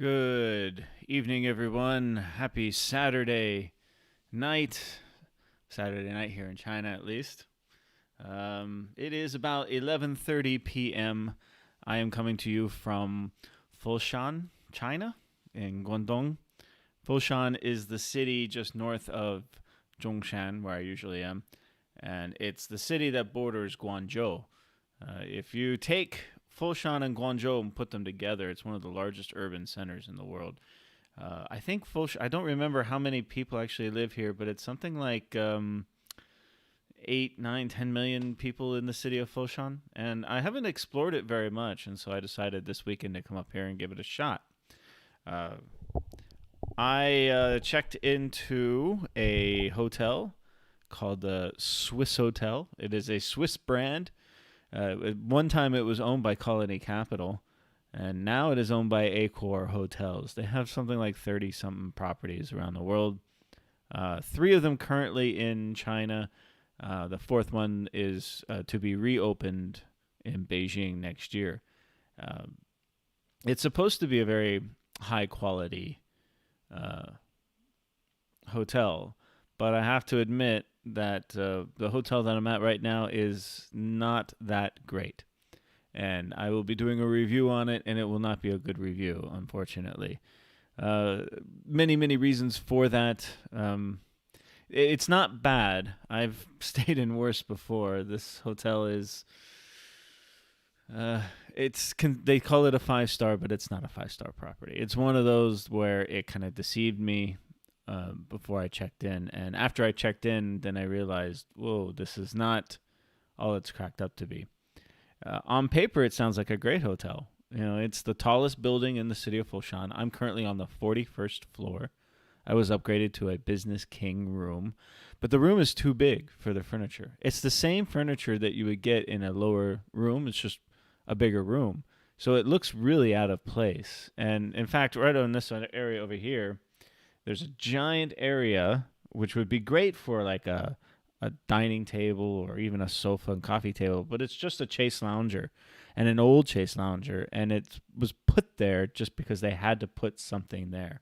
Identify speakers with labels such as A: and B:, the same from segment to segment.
A: Good evening, everyone. Happy Saturday night. Saturday night here in China, at least. It is about 11:30 p.m. I am coming to you from Foshan, China, in Guangdong. Foshan is the city just north of Zhongshan, where I usually am, and it's the city that borders Guangzhou. If you take Foshan and Guangzhou and put them together, it's one of the largest urban centers in the world. I think I don't remember how many people actually live here, but it's something like 8, 9, 10 million people in the city of Foshan. And I haven't explored it very much, and so I decided this weekend to come up here and give it a shot. Uh, I checked into a hotel called the Swiss Hotel. It is a Swiss brand. At one time, it was owned by Colony Capital, and now it is owned by Accor Hotels. They have something like 30-something properties around the world. Three of them currently in China. The fourth one is to be reopened in Beijing next year. It's supposed to be a very high-quality hotel, but I have to admit that the hotel that I'm at right now is not that great. And I will be doing a review on it, and it will not be a good review, unfortunately. Many reasons for that. It's not bad. I've stayed in worse before. This hotel is... they call it a 5-star, but it's not a 5-star property. It's one of those where it kind of deceived me before I checked in. And after I checked in, then I realized, whoa, this is not all it's cracked up to be. On paper, it sounds like a great hotel. You know, it's the tallest building in the city of Foshan. I'm currently on the 41st floor. I was upgraded to a Business King room, but the room is too big for the furniture. It's the same furniture that you would get in a lower room. It's just a bigger room. So it looks really out of place. And in fact, right on this area over here, there's a giant area which would be great for like a dining table or even a sofa and coffee table, but it's just a Chase Lounger and an old Chase Lounger, and it was put there just because they had to put something there.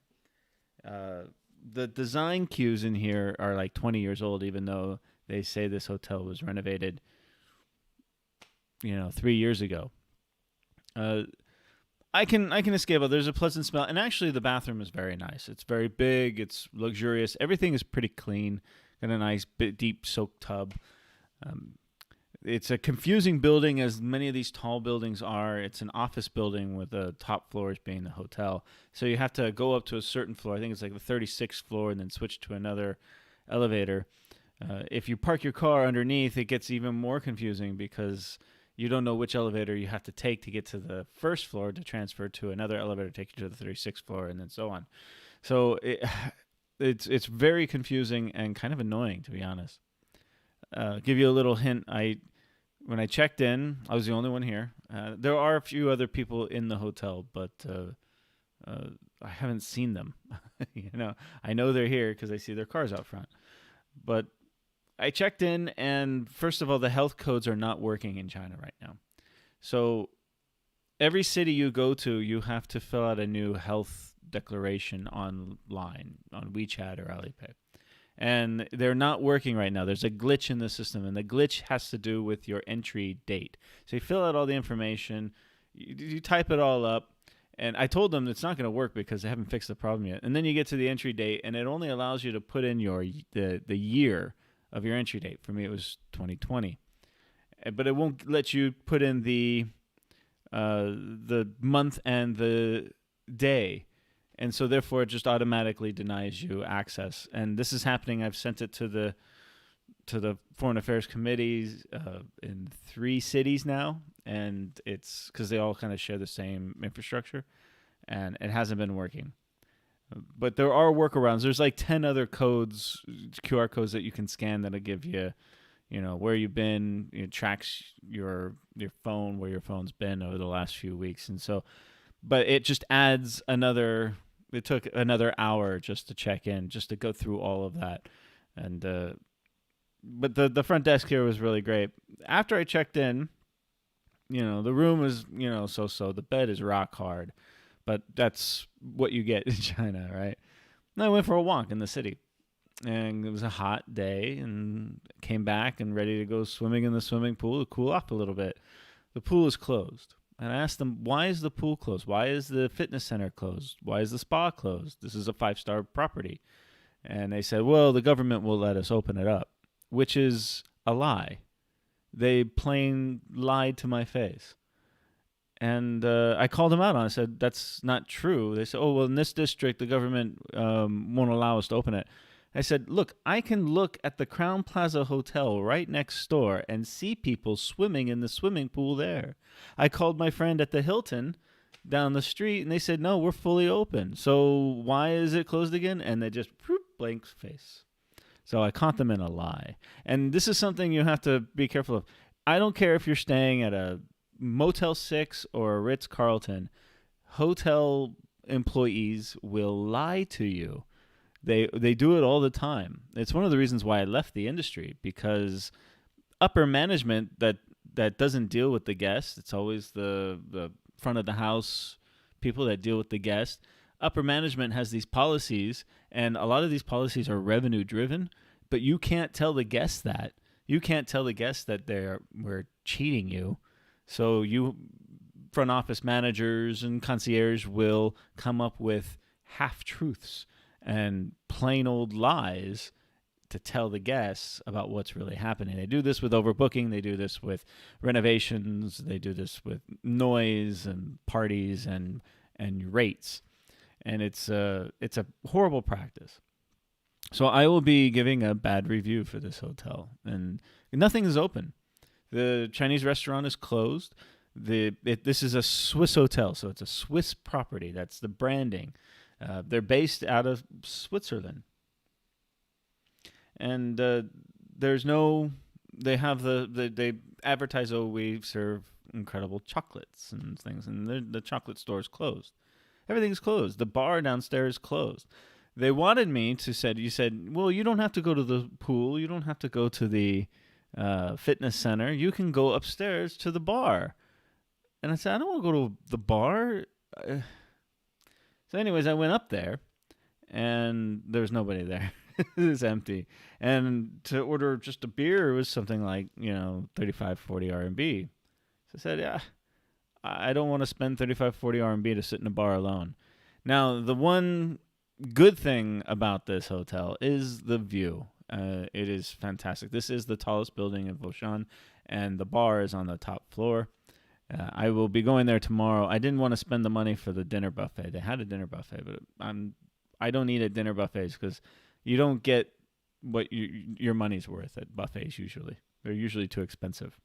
A: The design cues in here are like 20 years old, even though they say this hotel was renovated, 3 years ago. I can escape it. There's a pleasant smell, and actually the bathroom is very nice. It's very big. It's luxurious. Everything is pretty clean. Got a nice deep soak tub. It's a confusing building, as many of these tall buildings are. It's an office building with the top floors being the hotel. So you have to go up to a certain floor. I think it's like the 36th floor, and then switch to another elevator. If you park your car underneath, it gets even more confusing because you don't know which elevator you have to take to get to the first floor to transfer to another elevator to take you to the 36th floor, and then so on. So it's very confusing and kind of annoying, to be honest. Give you a little hint. When I checked in, I was the only one here. There are a few other people in the hotel, but I haven't seen them. I know they're here because I see their cars out front. But I checked in, and first of all, the health codes are not working in China right now. So every city you go to, you have to fill out a new health declaration online on WeChat or Alipay. And they're not working right now. There's a glitch in the system, and the glitch has to do with your entry date. So you fill out all the information, you type it all up, and I told them it's not going to work because they haven't fixed the problem yet. And then you get to the entry date, and it only allows you to put in the year of your entry date. For me, it was 2020, but it won't let you put in the month and the day. And so, therefore, it just automatically denies you access. And this is happening. I've sent it to the Foreign Affairs committees in 3 cities now, and it's because they all kind of share the same infrastructure, and it hasn't been working. But there are workarounds. There's like 10 other codes, QR codes that you can scan that'll give you, where you've been. It tracks your phone, where your phone's been over the last few weeks, and so. But it just adds another. It took another hour just to check in, just to go through all of that. And but the front desk here was really great. After I checked in, the room was, so-so. The bed is rock hard. But that's what you get in China, right? And I went for a walk in the city, and it was a hot day, and came back and ready to go swimming in the swimming pool to cool off a little bit. The pool is closed. And I asked them, why is the pool closed? Why is the fitness center closed? Why is the spa closed? This is a 5-star property. And they said, well, the government will let us open it up, which is a lie. They plain lied to my face. And I called them out on it. I said, that's not true. They said, oh, well, in this district, the government won't allow us to open it. I said, look, I can look at the Crown Plaza Hotel right next door and see people swimming in the swimming pool there. I called my friend at the Hilton down the street, and they said, no, we're fully open. So why is it closed again? And they just blank face. So I caught them in a lie. And this is something you have to be careful of. I don't care if you're staying at a Motel 6 or a Ritz-Carlton. Hotel employees will lie to you. They do it all the time. It's one of the reasons why I left the industry, because upper management that doesn't deal with the guests. It's always the front of the house people that deal with the guests. Upper management has these policies, and a lot of these policies are revenue driven, but you can't tell the guests that. You can't tell the guests that we're cheating you. So you front office managers and concierge will come up with half-truths and plain old lies to tell the guests about what's really happening. They do this with overbooking. They do this with renovations. They do this with noise and parties and rates. And it's a horrible practice. So I will be giving a bad review for this hotel. And nothing is open. The Chinese restaurant is closed. This is a Swiss hotel, so it's a Swiss property. That's the branding. They're based out of Switzerland. And there's no, they have they advertise, oh, we serve incredible chocolates and things, and the chocolate store is closed. Everything's closed. The bar downstairs is closed. They wanted me to you said, well, you don't have to go to the pool. You don't have to go to the fitness center. You can go upstairs to the bar. And I said, I don't want to go to the bar. So anyways, I went up there, and there was nobody there. It was empty. And to order just a beer was something like, 35, 40 RMB. So I said, yeah, I don't want to spend 35, 40 RMB to sit in a bar alone. Now, the one good thing about this hotel is the view. It is fantastic. This is the tallest building in Zhongshan, and the bar is on the top floor. I will be going there tomorrow. I didn't want to spend the money for the dinner buffet. They had a dinner buffet, but I don't eat at dinner buffets because you don't get what your money's worth at buffets usually. They're usually too expensive.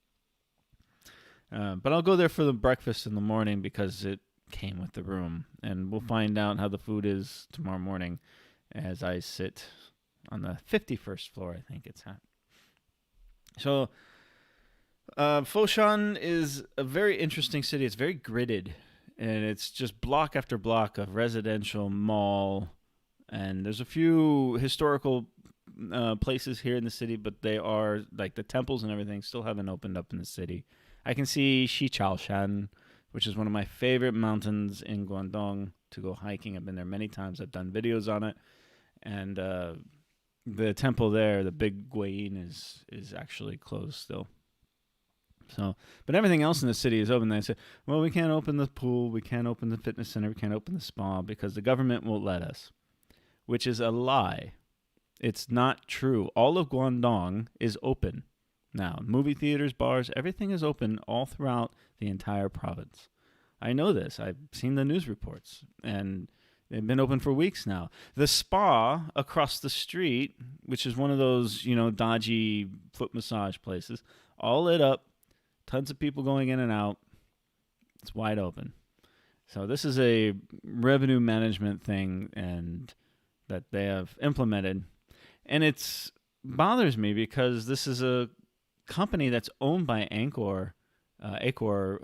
A: But I'll go there for the breakfast in the morning because it came with the room. And we'll find out how the food is tomorrow morning as I sit on the 51st floor, I think it's at. So Foshan is a very interesting city. It's very gridded, and it's just block after block of residential mall. And there's a few historical places here in the city, but they are, like the temples and everything, still haven't opened up in the city. I can see Xiaolan, which is one of my favorite mountains in Guangdong to go hiking. I've been there many times. I've done videos on it. And the temple there, the big Guayin, is actually closed still. So, but everything else in the city is open. They said, well, we can't open the pool, we can't open the fitness center, we can't open the spa because the government won't let us, which is a lie. It's not true. All of Guangdong is open now. Movie theaters, bars, everything is open all throughout the entire province. I know this. I've seen the news reports, and they've been open for weeks now. The spa across the street, which is one of those, dodgy foot massage places, all lit up. Tons of people going in and out. It's wide open. So this is a revenue management thing and that they have implemented. And it bothers me because this is a company that's owned by Accor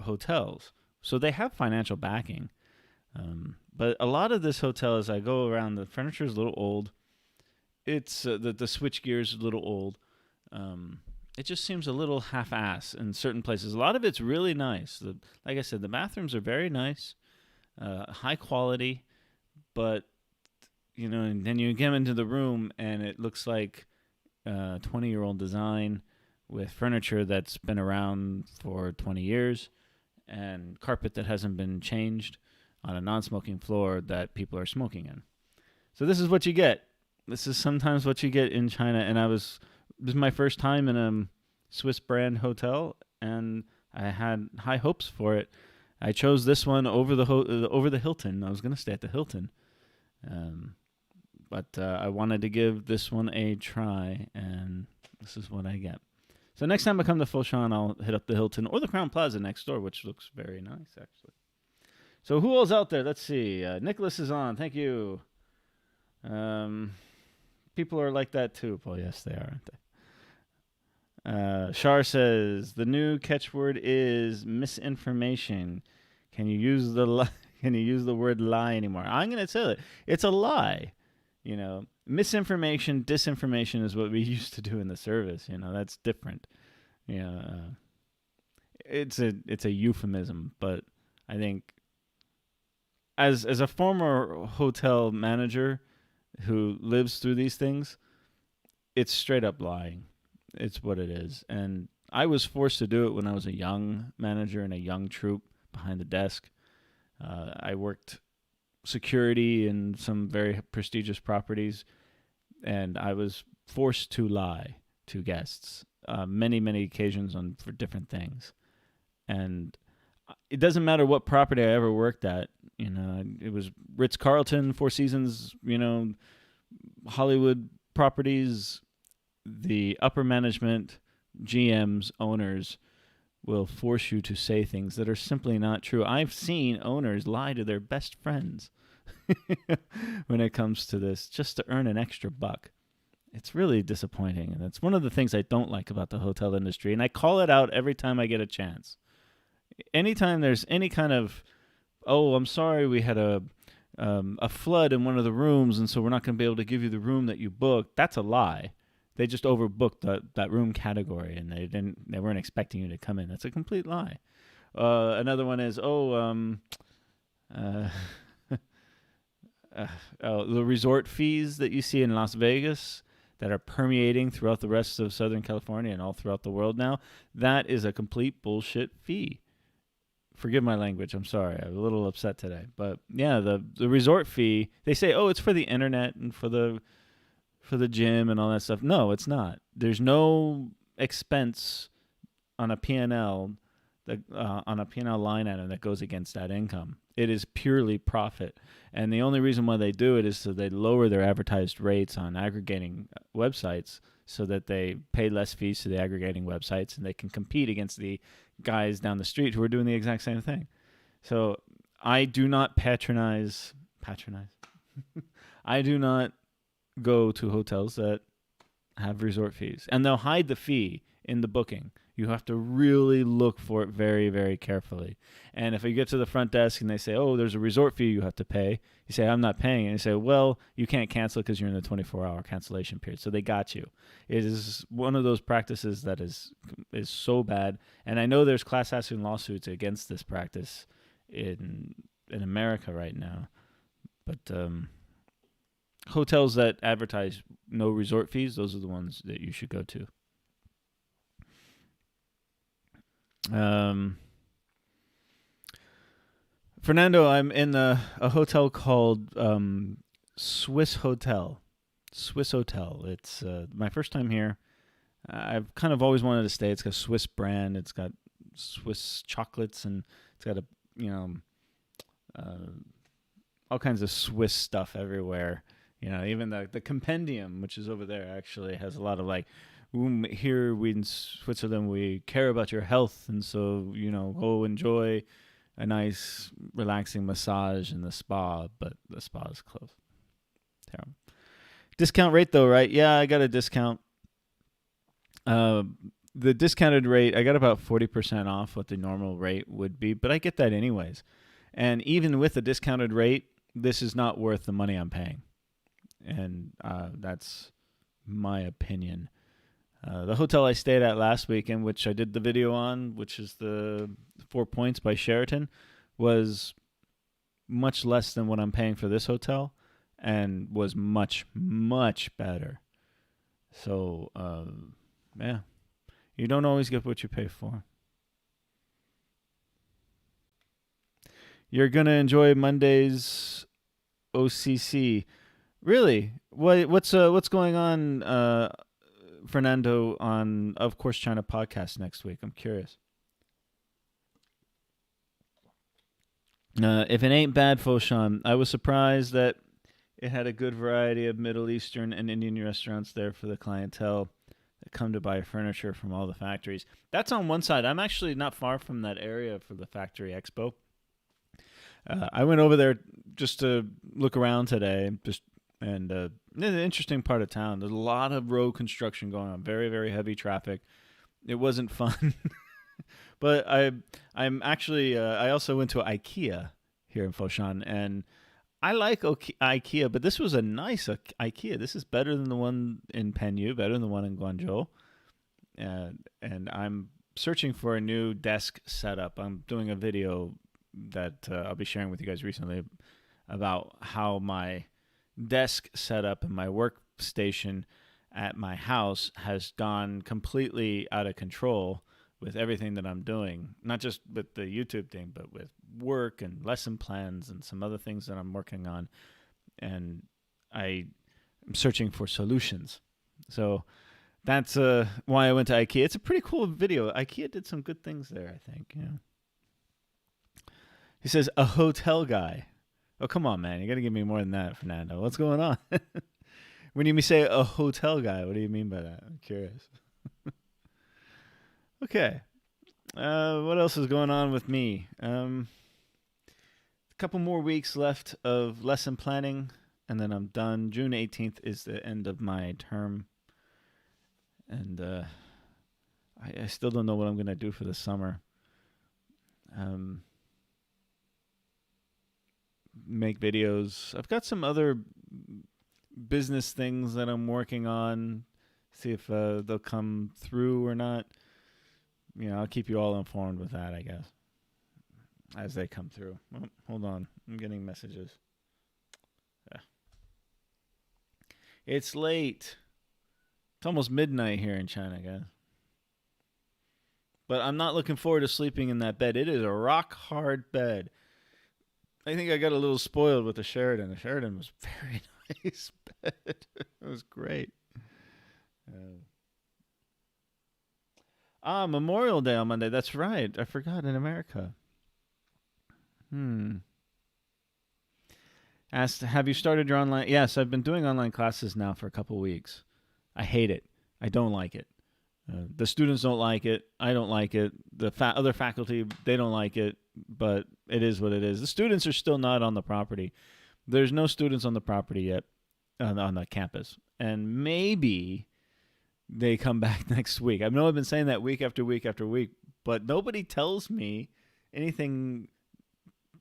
A: Hotels. So they have financial backing. But a lot of this hotel, as I go around, the furniture is a little old. It's the switch gear is a little old. It just seems a little half-ass in certain places. A lot of it's really nice. Like I said, the bathrooms are very nice, high quality, but and then you get into the room and it looks like a 20-year-old design with furniture that's been around for 20 years and carpet that hasn't been changed on a non-smoking floor that people are smoking in. So this is what you get. This is sometimes what you get in China. And this is my first time in a Swiss brand hotel, and I had high hopes for it. I chose this one over the Hilton. I was going to stay at the Hilton. But I wanted to give this one a try, and this is what I get. So next time I come to Foshan, I'll hit up the Hilton or the Crown Plaza next door, which looks very nice, actually. So who else out there? Let's see. Nicholas is on. Thank you. People are like that too, Paul. Yes, they are, aren't they? Shar says the new catchword is misinformation. Can you use the word lie anymore? I'm going to tell it. It's a lie. Misinformation, disinformation is what we used to do in the service. That's different. It's a euphemism, but I think as a former hotel manager who lives through these things, it's straight up lying. It's what it is. And I was forced to do it when I was a young manager in a young troop behind the desk. I worked security in some very prestigious properties, and I was forced to lie to guests many, many occasions for different things. And it doesn't matter what property I ever worked at. It was Ritz-Carlton, Four Seasons, Hollywood properties. The upper management, GMs, owners will force you to say things that are simply not true. I've seen owners lie to their best friends when it comes to this, just to earn an extra buck. It's really disappointing. And that's one of the things I don't like about the hotel industry. And I call it out every time I get a chance. Anytime there's any kind of, I'm sorry, we had a flood in one of the rooms, and so we're not going to be able to give you the room that you booked. That's a lie. They just overbooked that room category, and they weren't expecting you to come in. That's a complete lie. Another one is the resort fees that you see in Las Vegas that are permeating throughout the rest of Southern California and all throughout the world now. That is a complete bullshit fee. Forgive my language. I'm sorry. I'm a little upset today. But yeah, the resort fee, they say, it's for the internet and for the gym and all that stuff. No, it's not. There's no expense on a P&L line item that goes against that income. It is purely profit. And the only reason why they do it is so they lower their advertised rates on aggregating websites so that they pay less fees to the aggregating websites and they can compete against the guys down the street who are doing the exact same thing. So I do not patronize. I do not go to hotels that have resort fees. And they'll hide the fee in the booking. You have to really look for it very, very carefully. And if you get to the front desk and they say, there's a resort fee you have to pay, you say, I'm not paying. And you say, well, you can't cancel because you're in the 24-hour cancellation period. So they got you. It is one of those practices that is so bad. And I know there's class action lawsuits against this practice in America right now. But hotels that advertise no resort fees, those are the ones that you should go to. Fernando, I'm in a hotel called Swiss Hotel. It's my first time here. I've kind of always wanted to stay. It's got a Swiss brand. It's got Swiss chocolates, and it's got all kinds of Swiss stuff everywhere. Even the compendium, which is over there, actually has a lot of here in Switzerland, we care about your health, and so, go enjoy a nice, relaxing massage in the spa, but the spa is closed. Terrible. Discount rate, though, right? Yeah, I got a discount. The discounted rate, I got about 40% off what the normal rate would be, but I get that anyways. And even with the discounted rate, this is not worth the money I'm paying. And that's my opinion. The hotel I stayed at last weekend, which I did the video on, which is the 4 Points by Sheraton, was much less than what I'm paying for this hotel, and was much, much better. So, yeah, you don't always get what you pay for. You're gonna enjoy Monday's OCC. Really? What's going on, Fernando, on Of Course China podcast next week? I'm curious. If it ain't bad, Foshan, I was surprised that it had a good variety of Middle Eastern and Indian restaurants there for the clientele that come to buy furniture from all the factories. That's on one side. I'm actually not far from that area for the factory expo. I went over there just to look around today, and it's an interesting part of town. There's a lot of road construction going on, very, very heavy traffic. It wasn't fun. But I'm actually I also went to IKEA here in Foshan, and I like IKEA, but this was a nice IKEA. This is better than the one in Panyu, better than the one in Guangzhou. And I'm searching for a new desk setup. I'm doing a video that I'll be sharing with you guys recently about how my desk setup and my workstation at my house has gone completely out of control with everything that I'm doing, not just with the YouTube thing, but with work and lesson plans and some other things that I'm working on. And I'm searching for solutions. So that's why I went to IKEA. It's a pretty cool video. IKEA did some good things there, I think. Yeah. He says, a hotel guy. Oh, come on, man. You got to give me more than that, Fernando. What's going on? When you say a hotel guy, what do you mean by that? I'm curious. Okay. What else is going on with me? A couple more weeks left of lesson planning, and then I'm done. June 18th is the end of my term. And I still don't know what I'm going to do for the summer. Make videos. I've got some other business things that I'm working on. See if they'll come through or not. I'll keep you all informed with that, I guess, as they come through. Oh, hold on. I'm getting messages. Yeah. It's late. It's almost midnight here in China, guys. But I'm not looking forward to sleeping in that bed. It is a rock-hard bed. I think I got a little spoiled with the Sheraton. The Sheraton was very nice bed. It was great. Memorial Day on Monday. That's right. I forgot, in America. Asked, have you started your online? Yes, I've been doing online classes now for a couple weeks. I hate it. I don't like it. The students don't like it. I don't like it. The other faculty, they don't like it. But it is what it is. The students are still not on the property. There's no students on the property yet, on the campus. And maybe they come back next week. I know I've been saying that week after week after week, but nobody tells me anything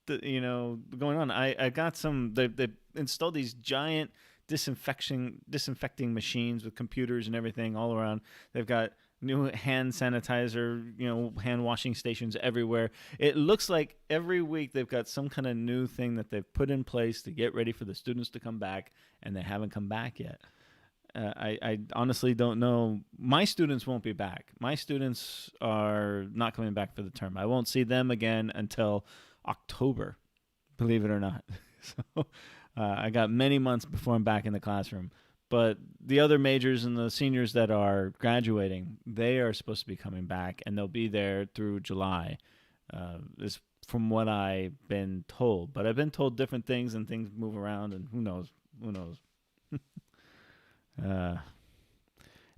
A: going on. I got some, they installed these giant disinfecting machines with computers and everything all around. They've got new hand sanitizer, hand washing stations everywhere. It looks like every week they've got some kind of new thing that they've put in place to get ready for the students to come back, and they haven't come back yet. I honestly don't know. My students won't be back. My students are not coming back for the term. I won't see them again until October, believe it or not. So I got many months before I'm back in the classroom. But the other majors and the seniors that are graduating, they are supposed to be coming back, and they'll be there through July, is from what I've been told. But I've been told different things, and things move around, and who knows?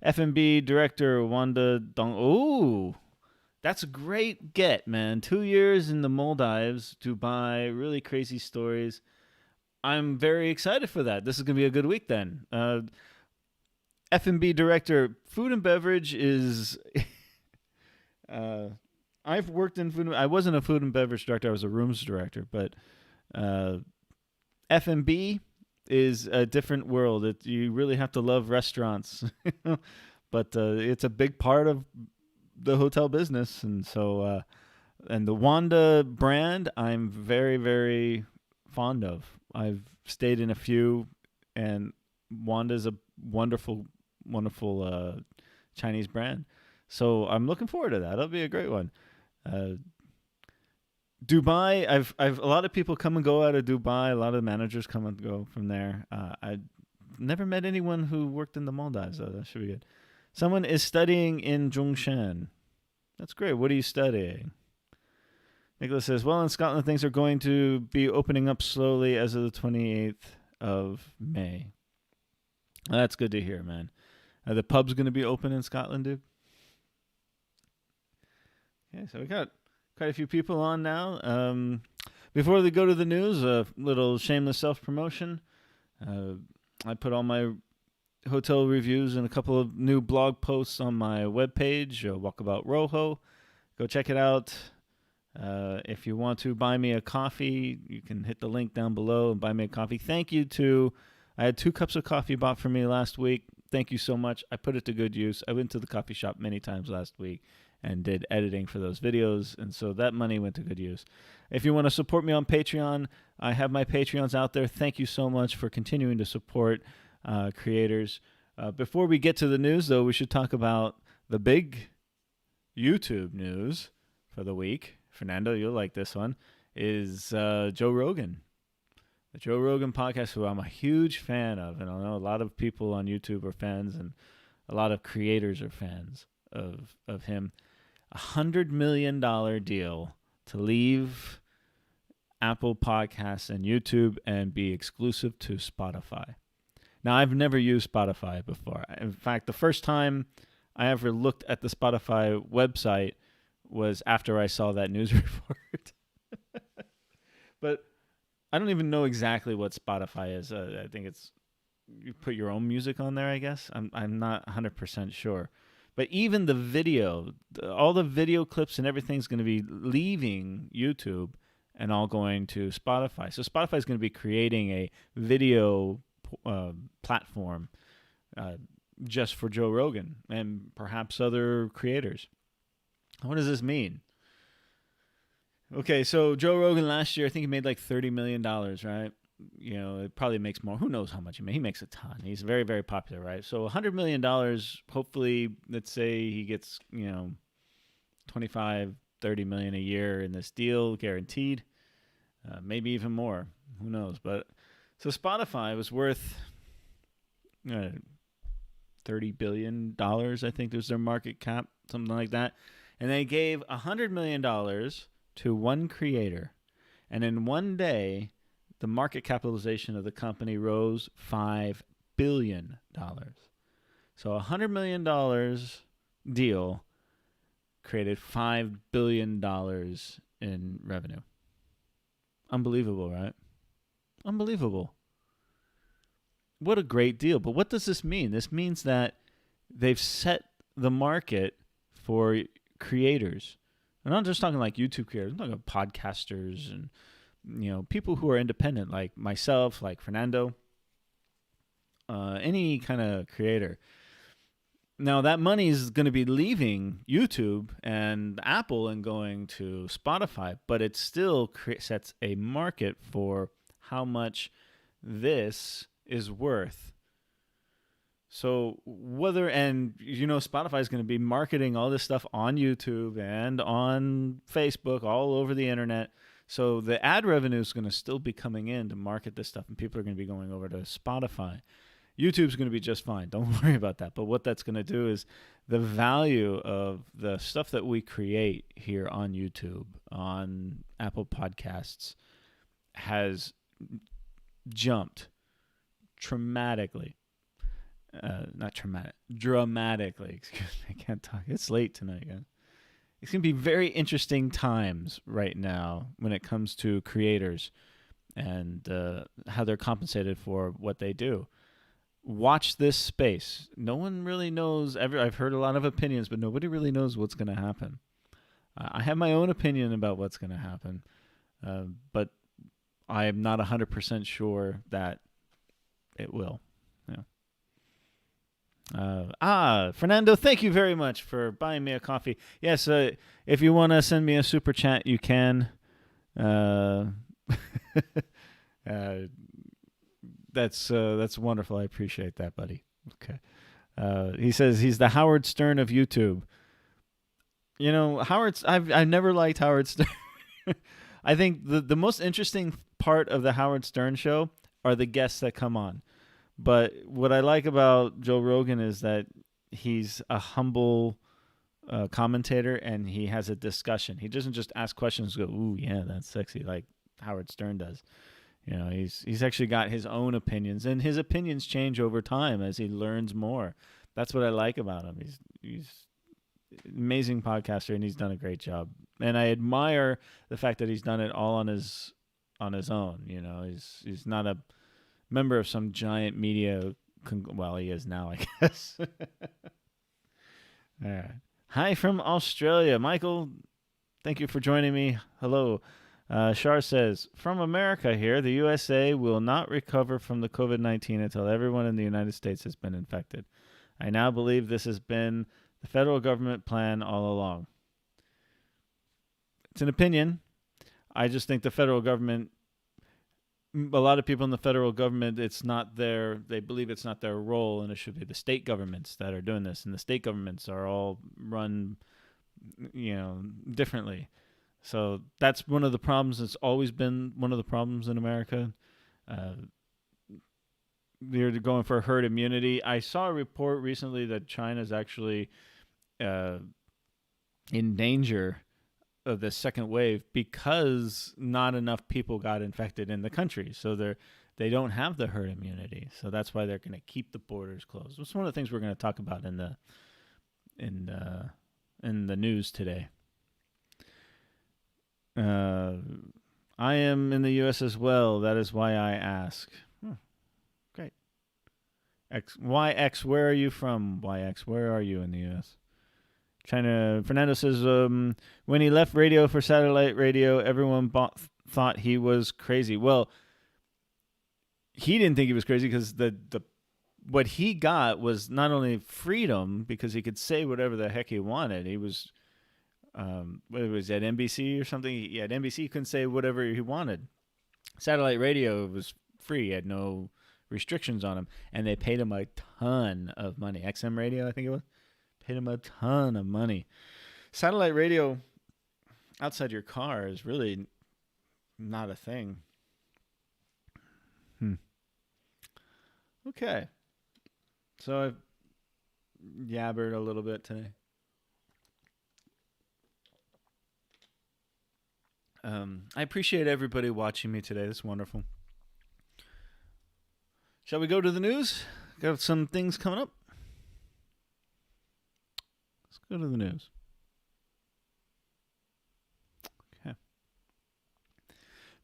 A: F&B director Wanda Dong. Ooh, that's a great get, man. 2 years in the Maldives, Dubai, really crazy stories. I'm very excited for that. This is going to be a good week then. F&B director, food and beverage is... I've worked in food. I wasn't a food and beverage director. I was a rooms director. But F&B is a different world. You really have to love restaurants. But it's a big part of the hotel business. And so, and the Wanda brand, I'm very, very fond of. I've stayed in a few, and Wanda's a wonderful, wonderful Chinese brand. So I'm looking forward to that. That'll be a great one. Dubai, I've a lot of people come and go out of Dubai. A lot of managers come and go from there. I never met anyone who worked in the Maldives, though. That should be good. Someone is studying in Zhongshan. That's great. What are you studying? Nicholas says, well, in Scotland, things are going to be opening up slowly as of the 28th of May. Well, that's good to hear, man. Are the pubs going to be open in Scotland, dude? Okay, so we got quite a few people on now. Before we go to the news, a little shameless self-promotion. I put all my hotel reviews and a couple of new blog posts on my webpage, Walkabout Rojo. Go check it out. If you want to buy me a coffee, you can hit the link down below and buy me a coffee. Thank you to, I had 2 cups of coffee bought for me last week. Thank you so much. I put it to good use. I went to the coffee shop many times last week and did editing for those videos, and so that money went to good use. If you want to support me on Patreon, I have my Patreons out there. Thank you so much for continuing to support creators. Before we get to the news, though, we should talk about the big YouTube news for the week. Fernando, you'll like this one, is Joe Rogan. The Joe Rogan podcast, who I'm a huge fan of, and I know a lot of people on YouTube are fans, and a lot of creators are fans of him. $100 million deal to leave Apple Podcasts and YouTube and be exclusive to Spotify. Now, I've never used Spotify before. In fact, the first time I ever looked at the Spotify website was after I saw that news report. But I don't even know exactly what Spotify is. I think it's, you put your own music on there, I guess. I'm not 100% sure. But even the video, all the video clips and everything's going to be leaving YouTube and all going to Spotify. So Spotify is going to be creating a video platform just for Joe Rogan and perhaps other creators. What does this mean? Okay, so Joe Rogan last year, I think he made like $30 million, right? You know, it probably makes more. Who knows how much he made? He makes a ton. He's very, very popular, right? So $100 million, hopefully, let's say he gets, 25, 30 million a year in this deal, guaranteed. Maybe even more. Who knows? But so Spotify was worth $30 billion, I think was their market cap, something like that. And they gave $100 million to one creator. And in one day, the market capitalization of the company rose $5 billion. So a $100 million deal created $5 billion in revenue. Unbelievable, right? Unbelievable. What a great deal. But what does this mean? This means that they've set the market for creators. I'm not just talking like YouTube creators. I'm talking about podcasters and people who are independent, like myself, like Fernando, any kind of creator. Now, that money is going to be leaving YouTube and Apple and going to Spotify, but it still sets a market for how much this is worth. So Spotify is going to be marketing all this stuff on YouTube and on Facebook, all over the internet. So the ad revenue is going to still be coming in to market this stuff, and people are going to be going over to Spotify. YouTube's going to be just fine. Don't worry about that. But what that's going to do is the value of the stuff that we create here on YouTube, on Apple Podcasts, has jumped dramatically. Dramatically. Excuse me, I can't talk. It's late tonight, guys. It's going to be very interesting times right now when it comes to creators and how they're compensated for what they do. Watch this space. No one really knows. I've heard a lot of opinions, but nobody really knows what's going to happen. I have my own opinion about what's going to happen, but I am not 100% sure that it will. Fernando, thank you very much for buying me a coffee. Yes, if you want to send me a super chat, you can. Uh, that's wonderful. I appreciate that, buddy. Okay. He says he's the Howard Stern of YouTube. You know, I've never liked Howard Stern. I think the most interesting part of the Howard Stern show are the guests that come on. But what I like about Joe Rogan is that he's a humble commentator and he has a discussion. He doesn't just ask questions and go, "Ooh, yeah, that's sexy," like Howard Stern does. You know, he's actually got his own opinions, and his opinions change over time as he learns more. That's what I like about him. He's an amazing podcaster, and he's done a great job. And I admire the fact that he's done it all on his own. You know, he's not a member of some giant media. Well, he is now, I guess. All right. Hi from Australia, Michael. Thank you for joining me. Hello. Shar says, from America here, the USA will not recover from the COVID-19 until everyone in the United States has been infected. I now believe this has been the federal government plan all along. It's an opinion. I just think the federal government, a lot of people in the federal government, they believe it's not their role, and it should be the state governments that are doing this. And the state governments are all run, differently. So that's one of the problems. It's always been one of the problems in America. They're going for herd immunity. I saw a report recently that China's actually in danger of the second wave because not enough people got infected in the country. So they don't have the herd immunity. So that's why they're going to keep the borders closed. It's one of the things we're going to talk about in the news today. I am in the U.S. as well. That is why I ask. Great. YX, where are you from? YX, where are you in the U.S.? China. Fernando says, when he left radio for satellite radio, everyone thought he was crazy. Well, he didn't think he was crazy because what he got was not only freedom because he could say whatever the heck he wanted. He was... what was at NBC or something? At NBC, he couldn't say whatever he wanted. Satellite radio was free; had no restrictions on him, and they paid him a ton of money. XM radio, I think it was, paid him a ton of money. Satellite radio outside your car is really not a thing. Okay, so I've yabbered a little bit today. I appreciate everybody watching me today. That's wonderful. Shall we go to the news? Got some things coming up. Let's go to the news. Okay.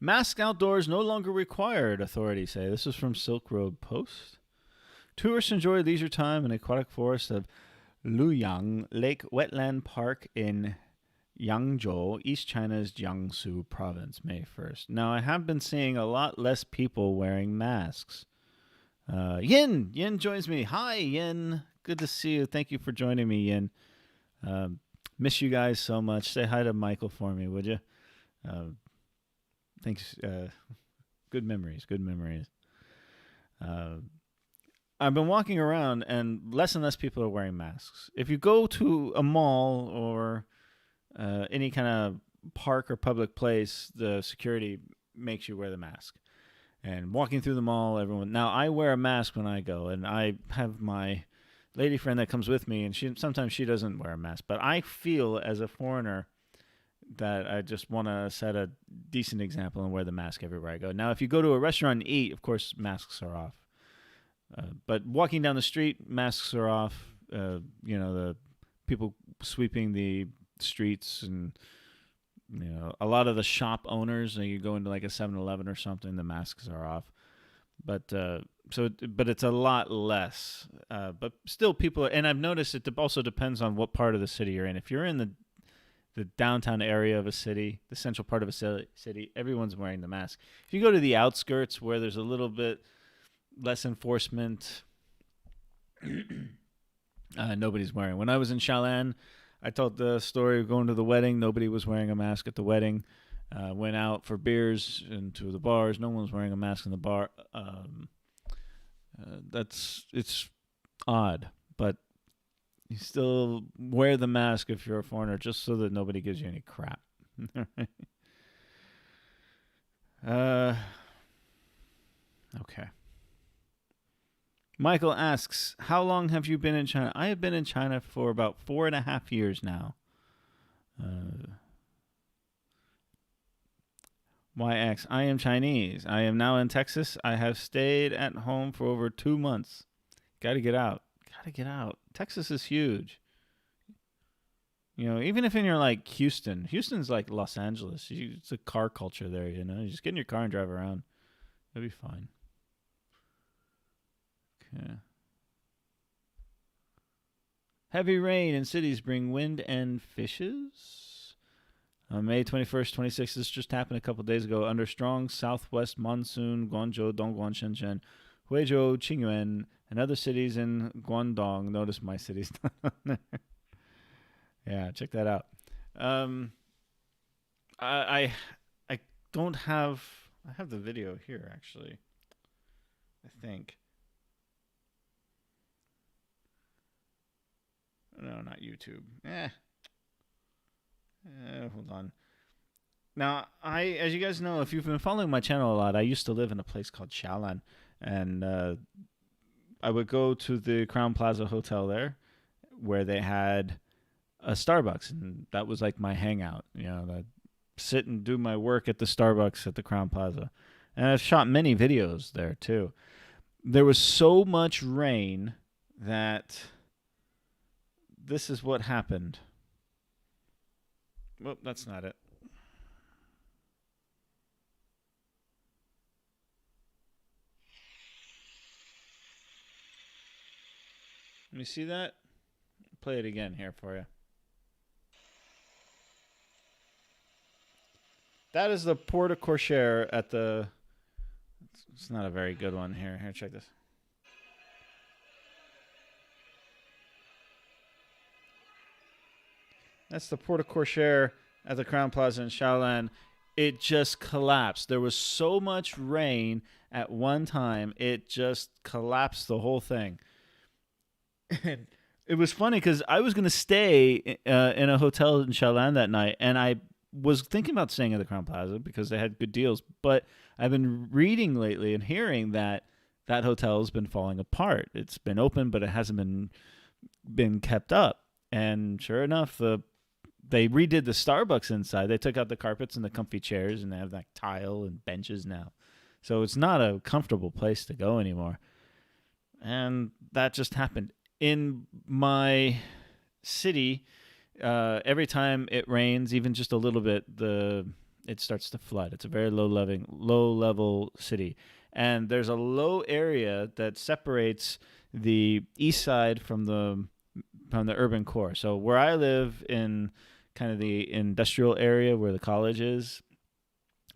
A: Mask outdoors no longer required, authorities say. This is from Silk Road Post. Tourists enjoy leisure time in aquatic forest of Luyang Lake Wetland Park in Yangzhou, East China's Jiangsu province, May 1st. Now, I have been seeing a lot less people wearing masks. Yin joins me. Hi, Yin. Good to see you. Thank you for joining me, Yin. Miss you guys so much. Say hi to Michael for me, would you? Thanks. Good memories. I've been walking around, and less people are wearing masks. If you go to a mall or any kind of park or public place, the security makes you wear the mask. And walking through the mall, everyone... Now, I wear a mask when I go, and I have my lady friend that comes with me, and sometimes she doesn't wear a mask. But I feel, as a foreigner, that I just want to set a decent example and wear the mask everywhere I go. Now, if you go to a restaurant and eat, of course, masks are off. But walking down the street, masks are off. The people sweeping the streets, and a lot of the shop owners, you go into like a 7-Eleven or something, the masks are off, but it's a lot less, but still people and I've noticed it also depends on what part of the city you're in. If you're in the downtown area of a city, the central part of a city, everyone's wearing the mask. If you go to the outskirts where there's a little bit less enforcement, nobody's wearing. When I was in Xiaolan, I told the story of going to the wedding. Nobody was wearing a mask at the wedding. Went out for beers into the bars. No one's wearing a mask in the bar. It's odd, but you still wear the mask if you're a foreigner, just so that nobody gives you any crap. uh, okay. Michael asks, "How long have you been in China?" I have been in China for about 4.5 years now. YX, I am Chinese. I am now in Texas. I have stayed at home for over 2 months. Got to get out. Got to get out. Texas is huge. Even if you're like Houston's like Los Angeles. It's a car culture there, You just get in your car and drive around. It'll be fine. Okay. Heavy rain in cities bring wind and fishes. On May 21st, 26th, this just happened a couple days ago. Under strong southwest monsoon, Guangzhou, Dongguan, Shenzhen, Huizhou, Qingyuan, and other cities in Guangdong. Notice my city's not on there. Yeah, check that out. I don't have. I have the video here actually. I think. No, not YouTube. Hold on. Now, as you guys know, if you've been following my channel a lot, I used to live in a place called Xiaolan, and I would go to the Crown Plaza Hotel there, where they had a Starbucks, and that was like my hangout. I'd sit and do my work at the Starbucks at the Crown Plaza, and I've shot many videos there too. There was so much rain that this is what happened. Well, that's not it. Let me see that. Play it again here for you. That is the porte cochere at the... It's not a very good one here. Here, check this. That's the porte cochere at the Crown Plaza in Xiaolan. It just collapsed. There was so much rain at one time, it just collapsed the whole thing. And it was funny because I was going to stay in a hotel in Xiaolan that night, and I was thinking about staying at the Crown Plaza because they had good deals. But I've been reading lately and hearing that that hotel has been falling apart. It's been open, but it hasn't been kept up. And sure enough, they redid the Starbucks inside. They took out the carpets and the comfy chairs, and they have like tile and benches now. So it's not a comfortable place to go anymore. And that just happened. In my city, every time it rains, even just a little bit, it starts to flood. It's a very low level city. And there's a low area that separates the east side from the urban core. So where I live in kind of the industrial area where the college is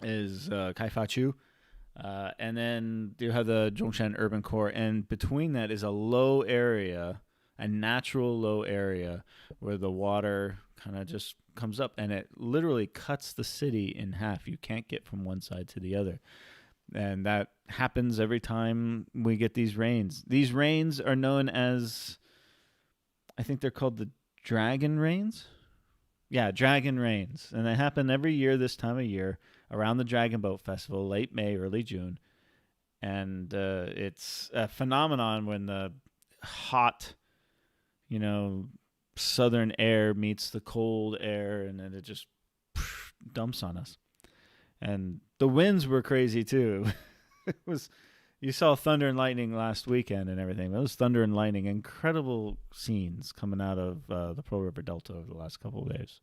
A: Kaifachu. And then you have the Zhongshan urban core. And between that is a low area, a natural low area where the water kind of just comes up and it literally cuts the city in half. You can't get from one side to the other. And that happens every time we get these rains. These rains are known as, I think they're called the dragon rains. Yeah, dragon rains. And they happen every year this time of year around the Dragon Boat Festival, late May, early June. And it's a phenomenon when the hot, southern air meets the cold air, and then it just dumps on us. And the winds were crazy too. You saw thunder and lightning last weekend and everything. It was thunder and lightning, incredible scenes coming out of the Pearl River Delta over the last couple of days.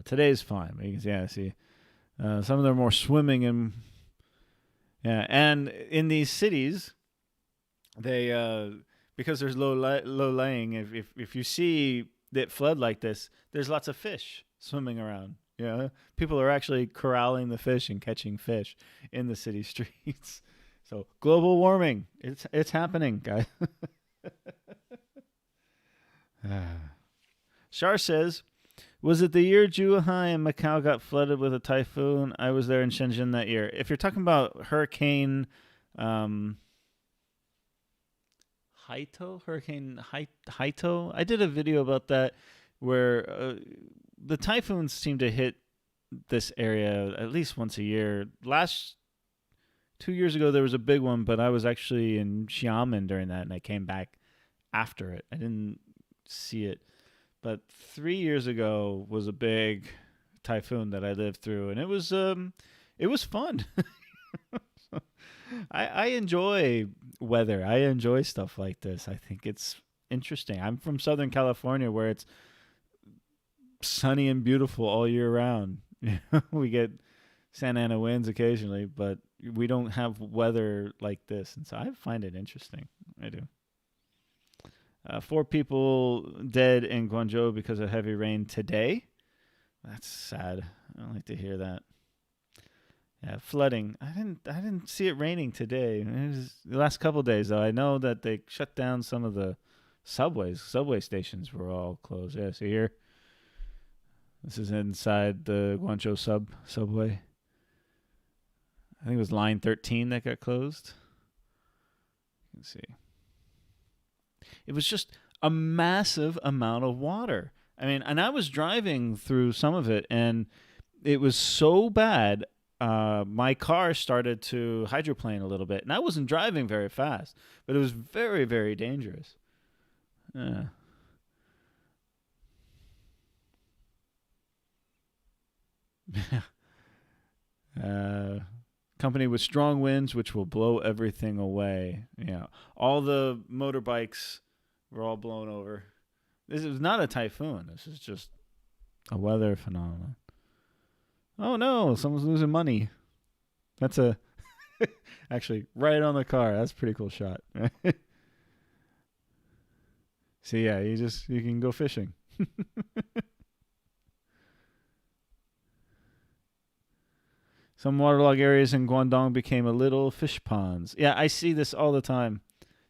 A: Today's fine. You can see, some of them are more swimming and in these cities, they because there's low laying. If you see that flood like this, there's lots of fish swimming around. People are actually corralling the fish and catching fish in the city streets. So global warming, it's happening, guys. Shar says, Was it the year Zhuhai and Macau got flooded with a typhoon? I was there in Shenzhen that year. If you're talking about Hurricane um, Haito, I did a video about that where the typhoons seem to hit this area at least once a year. Last 2 years ago, there was a big one, but I was actually in Xiaolan during that, and I came back after it. I didn't see it. But 3 years ago was a big typhoon that I lived through, and it was fun. I enjoy weather. I enjoy stuff like this. I think it's interesting. I'm from Southern California, where it's sunny and beautiful all year round. We get Santa Ana winds occasionally, but we don't have weather like this, and so I find it interesting. I do. 4 people dead in Guangdong because of heavy rain today. That's sad. I don't like to hear that. Yeah, flooding. I didn't see it raining today. It was the last couple of days, though. I know that they shut down some of the subways. Subway stations were all closed. Yeah, so here, this is inside the Guangzhou subway. I think it was line 13 that got closed. Let's see. It was just a massive amount of water. I mean, and I was driving through some of it, and it was so bad. My car started to hydroplane a little bit, and I wasn't driving very fast, but it was very, very dangerous. Company with strong winds, which will blow everything away. Yeah, all the motorbikes were all blown over. This is not a typhoon. This is just a weather phenomenon. Oh no, someone's losing money. That's actually right on the car. That's a pretty cool shot. So yeah, you can go fishing. Some waterlogged areas in Guangdong became a little fish ponds. Yeah, I see this all the time.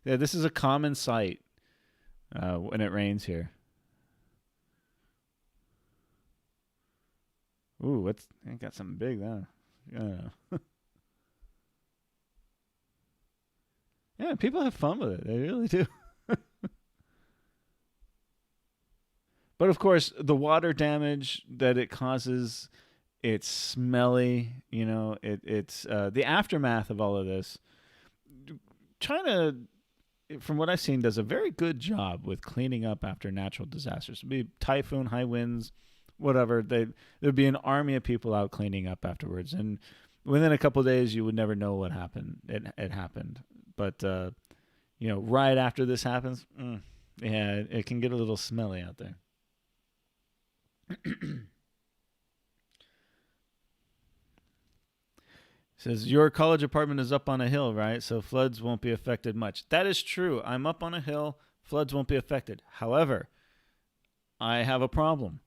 A: Yeah, this is a common sight when it rains here. Ooh, I got something big there. Yeah. Yeah, people have fun with it. They really do. But of course, the water damage that it causes, it's smelly. It's the aftermath of all of this. China, from what I've seen, does a very good job with cleaning up after natural disasters. It'd be typhoon, high winds, whatever. There'd be an army of people out cleaning up afterwards, and within a couple of days, you would never know what happened. It happened, but right after this happens, yeah, it can get a little smelly out there. Says your college apartment is up on a hill, right? So floods won't be affected much. That is true. I'm up on a hill. Floods won't be affected. However, I have a problem.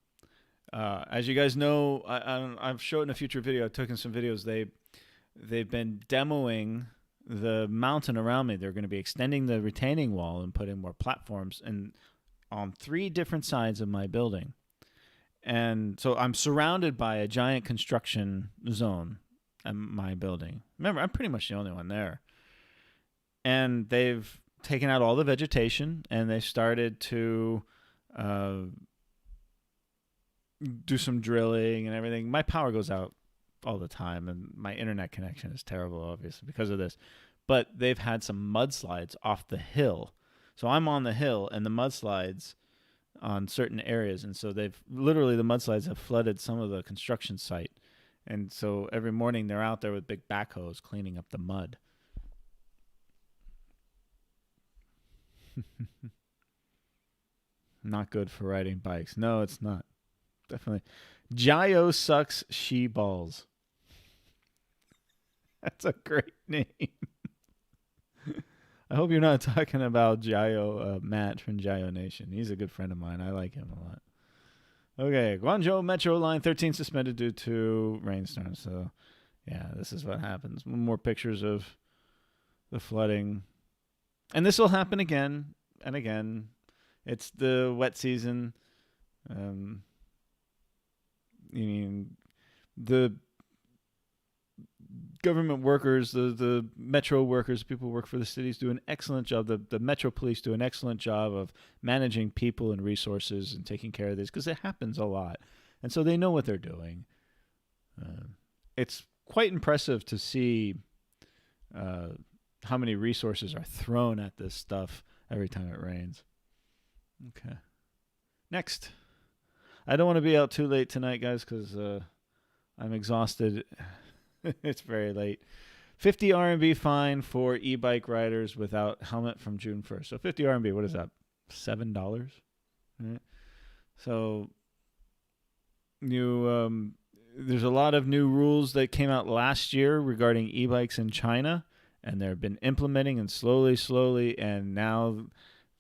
A: As you guys know, I've shown in a future video. I've taken some videos. They've been demoing the mountain around me. They're going to be extending the retaining wall and putting more platforms on 3 different sides of my building. And so I'm surrounded by a giant construction zone in my building. Remember, I'm pretty much the only one there. And they've taken out all the vegetation, and they started to do some drilling and everything. My power goes out all the time, and my internet connection is terrible, obviously, because of this. But they've had some mudslides off the hill. So I'm on the hill, and the mudslides on certain areas, and so the mudslides have flooded some of the construction site, and so every morning they're out there with big backhoes cleaning up the mud. Not good for riding bikes. No, it's not. Definitely. Jayo sucks she balls. That's a great name. I hope you're not talking about Jayo, Matt from Jayo Nation. He's a good friend of mine. I like him a lot. Okay, Guangzhou Metro Line 13 suspended due to rainstorm. So, yeah, this is what happens. More pictures of the flooding. And this will happen again and again. It's the wet season. I mean, the government workers, the metro workers, people who work for the cities do an excellent job. The metro police do an excellent job of managing people and resources and taking care of this because it happens a lot. And so they know what they're doing. It's quite impressive to see how many resources are thrown at this stuff every time it rains. Okay. Next. I don't want to be out too late tonight, guys, because I'm exhausted. It's very late. 50 RMB fine for e-bike riders without helmet from June 1st. So 50 RMB, what is that? $7? Right? So there's a lot of new rules that came out last year regarding e-bikes in China, and they've been implementing and slowly, and now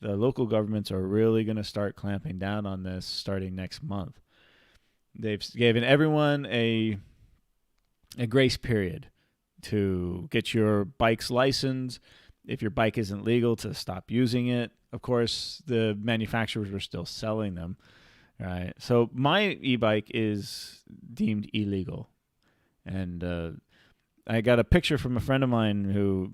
A: the local governments are really going to start clamping down on this starting next month. They've given everyone a grace period to get your bike's license. If your bike isn't legal, to stop using it. Of course, the manufacturers are still selling them, right? So my e-bike is deemed illegal. And I got a picture from a friend of mine who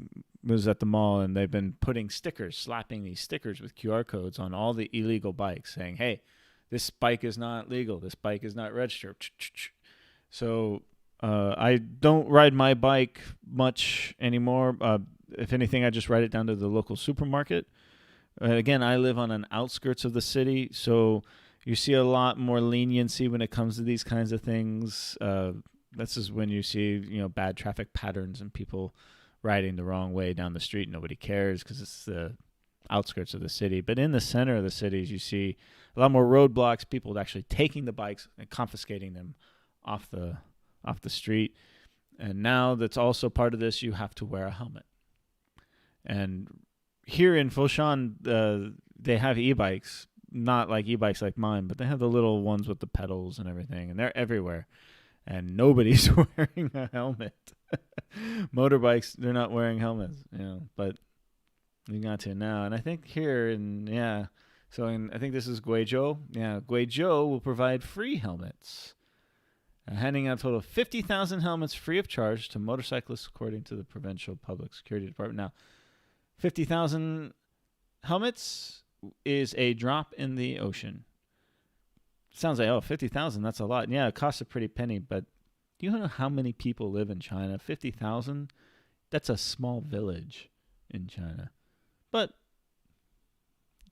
A: was at the mall, and they've been putting stickers, slapping these stickers with QR codes on all the illegal bikes saying, hey, this bike is not legal. This bike is not registered. So I don't ride my bike much anymore. If anything, I just ride it down to the local supermarket. Again, I live on an outskirts of the city, so you see a lot more leniency when it comes to these kinds of things. This is when you see, bad traffic patterns and people riding the wrong way down the street. Nobody cares because it's the outskirts of the city. But in the center of the cities, you see a lot more roadblocks, people actually taking the bikes and confiscating them off the street. And now that's also part of this, you have to wear a helmet. And here in Foshan, they have e-bikes, not like e-bikes like mine, but they have the little ones with the pedals and everything, and they're everywhere. And nobody's wearing a helmet. Motorbikes, they're not wearing helmets, but we got to now. And I think here, I think this is Guizhou. Yeah, Guizhou will provide free helmets. Handing out a total of 50,000 helmets free of charge to motorcyclists, according to the Provincial Public Security Department. Now, 50,000 helmets is a drop in the ocean. Sounds like, 50,000, that's a lot. Yeah, it costs a pretty penny, but do you know how many people live in China? 50,000? That's a small village in China. But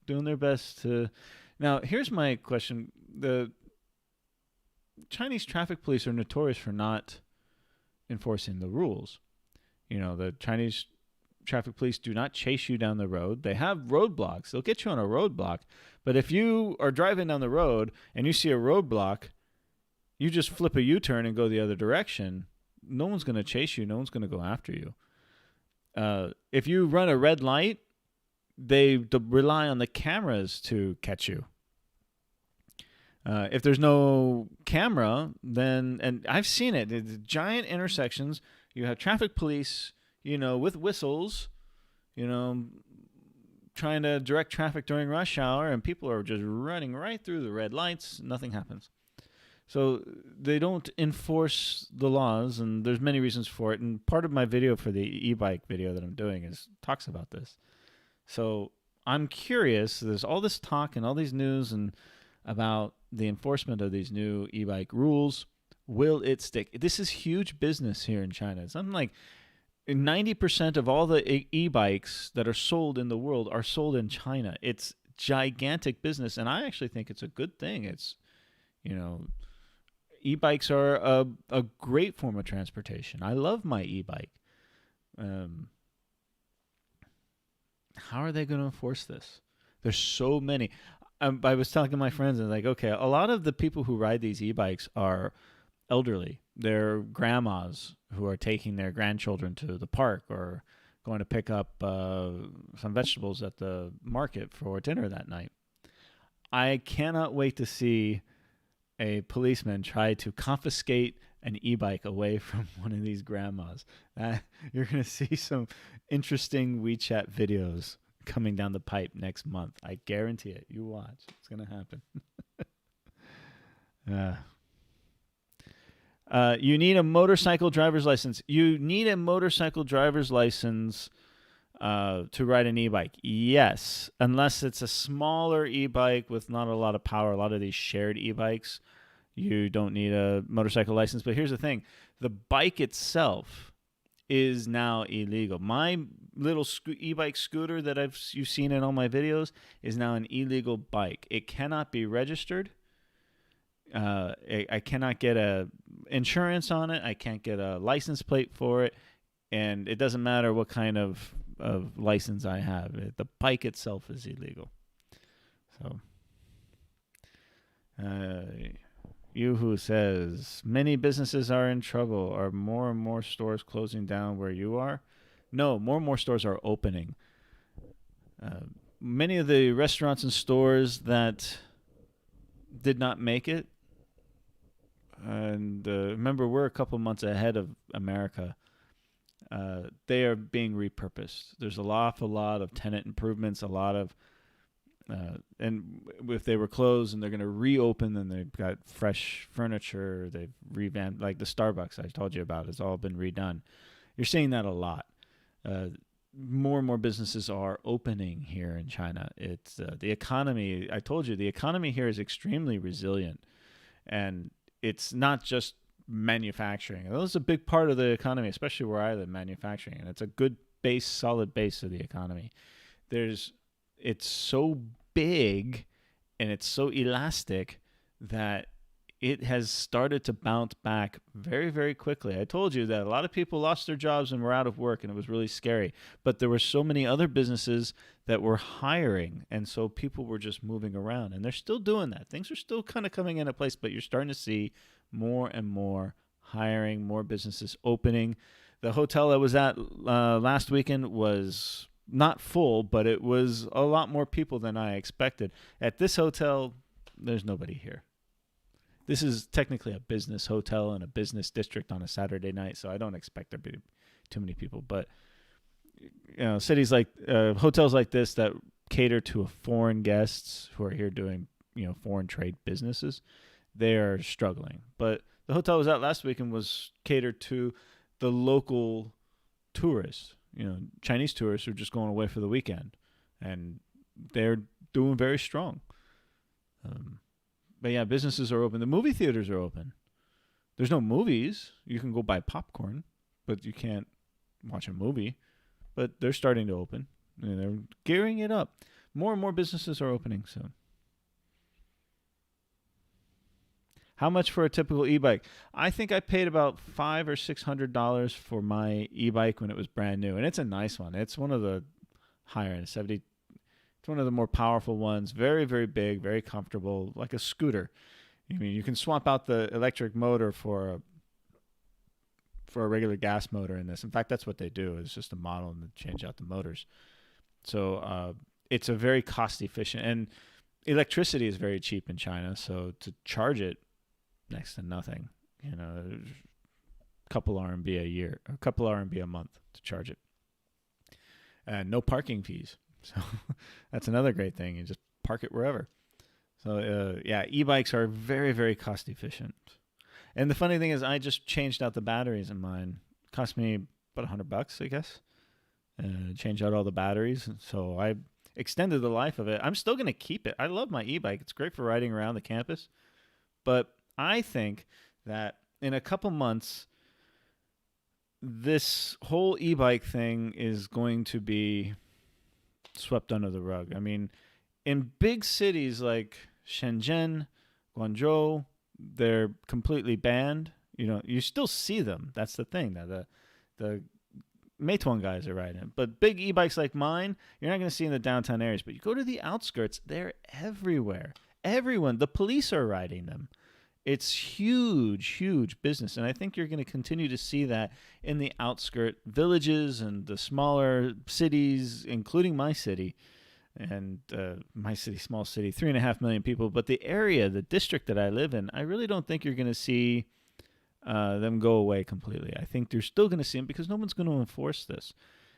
A: doing their best to... Now, here's my question. The Chinese traffic police are notorious for not enforcing the rules. The Chinese traffic police do not chase you down the road. They have roadblocks. They'll get you on a roadblock. But if you are driving down the road and you see a roadblock, you just flip a U-turn and go the other direction. No one's going to chase you. No one's going to go after you. If you run a red light, they rely on the cameras to catch you. If there's no camera, then, and I've seen it, the giant intersections, you have traffic police, with whistles, trying to direct traffic during rush hour, and people are just running right through the red lights. Nothing happens. So they don't enforce the laws, and there's many reasons for it. And part of my video for the e-bike video that I'm doing talks about this. So I'm curious. There's all this talk and all these news and about the enforcement of these new e-bike rules. Will it stick? This is huge business here in China. It's something like 90% of all the e-bikes that are sold in the world are sold in China. It's gigantic business, and I actually think it's a good thing. It's, e-bikes are a great form of transportation. I love my e-bike. How are they going to enforce this? There's so many. I was talking to my friends, and okay, a lot of the people who ride these e-bikes are elderly. They're grandmas who are taking their grandchildren to the park or going to pick up some vegetables at the market for dinner that night. I cannot wait to see a policeman try to confiscate an e-bike away from one of these grandmas. You're going to see some interesting WeChat videos coming down the pipe next month. I guarantee it. You watch. It's going to happen. You need a motorcycle driver's license. You need a motorcycle driver's license to ride an e-bike. Yes, unless it's a smaller e-bike with not a lot of power. A lot of these shared e-bikes, you don't need a motorcycle license. But here's the thing. The bike itself is now illegal. My little e-bike scooter that you've seen in all my videos is now an illegal bike. It cannot be registered. I cannot get a insurance on it. I can't get a license plate for it, and it doesn't matter what kind of license I have. The bike itself is illegal. So, Yoo-hoo says, many businesses are in trouble. Are more and more stores closing down where you are? No, more and more stores are opening. Many of the restaurants and stores that did not make it, and remember, we're a couple months ahead of America. They are being repurposed. There's an awful lot of tenant improvements, a lot of, and if they were closed and they're going to reopen, then they've got fresh furniture. They've revamped, like the Starbucks I told you about, has all been redone. You're seeing that a lot. More and more businesses are opening here in China. It's the economy. I told you, the economy here is extremely resilient, and it's not just manufacturing. That was a big part of the economy, especially where I live, manufacturing, and it's a good base, solid base of the economy. It's so big and it's so elastic that it has started to bounce back very, very quickly. I told you that a lot of people lost their jobs and were out of work, and it was really scary. But there were so many other businesses that were hiring, and so people were just moving around. And they're still doing that. Things are still kind of coming into place, but you're starting to see more and more hiring, more businesses opening. The hotel I was at last weekend was not full, but it was a lot more people than I expected. At this hotel, there's nobody here. This is technically a business hotel in a business district on a Saturday night, so I don't expect there to be too many people. But cities like hotels like this that cater to foreign guests who are here doing foreign trade businesses, they are struggling. But the hotel I was at last weekend was catered to the local tourists, Chinese tourists who are just going away for the weekend, and they're doing very strong. But yeah, businesses are open. The movie theaters are open. There's no movies. You can go buy popcorn, but you can't watch a movie. But they're starting to open. And they're gearing it up. More and more businesses are opening soon. How much for a typical e-bike? I think I paid about $500 or $600 for my e-bike when it was brand new, and it's a nice one. It's one of the higher end, 70. It's one of the more powerful ones. Very, very big, very comfortable, like a scooter. I mean, you can swap out the electric motor for a regular gas motor in this. In fact, that's what they do. It's just a model and change out the motors. So it's a very cost efficient, and electricity is very cheap in China. So to charge it, next to nothing. A couple RMB a year, a couple RMB a month to charge it, and no parking fees. So that's another great thing. You just park it wherever. So e-bikes are very, very cost efficient. And the funny thing is, I just changed out the batteries in mine. It cost me about $100, I guess. Change out all the batteries. So I extended the life of it. I'm still going to keep it. I love my e-bike. It's great for riding around the campus. But I think that in a couple months, this whole e-bike thing is going to be swept under the rug. I mean, in big cities like Shenzhen, Guangdong, they're completely banned. You still see them. That's the thing. The Meituan guys are riding it. But big e-bikes like mine, you're not going to see in the downtown areas. But you go to the outskirts, they're everywhere. Everyone, the police are riding them. It's huge, huge business. And I think you're going to continue to see that in the outskirt villages and the smaller cities, including my city. And my city, small city, 3.5 million people. But the area, the district that I live in, I really don't think you're going to see them go away completely. I think you're still going to see them because no one's going to enforce this.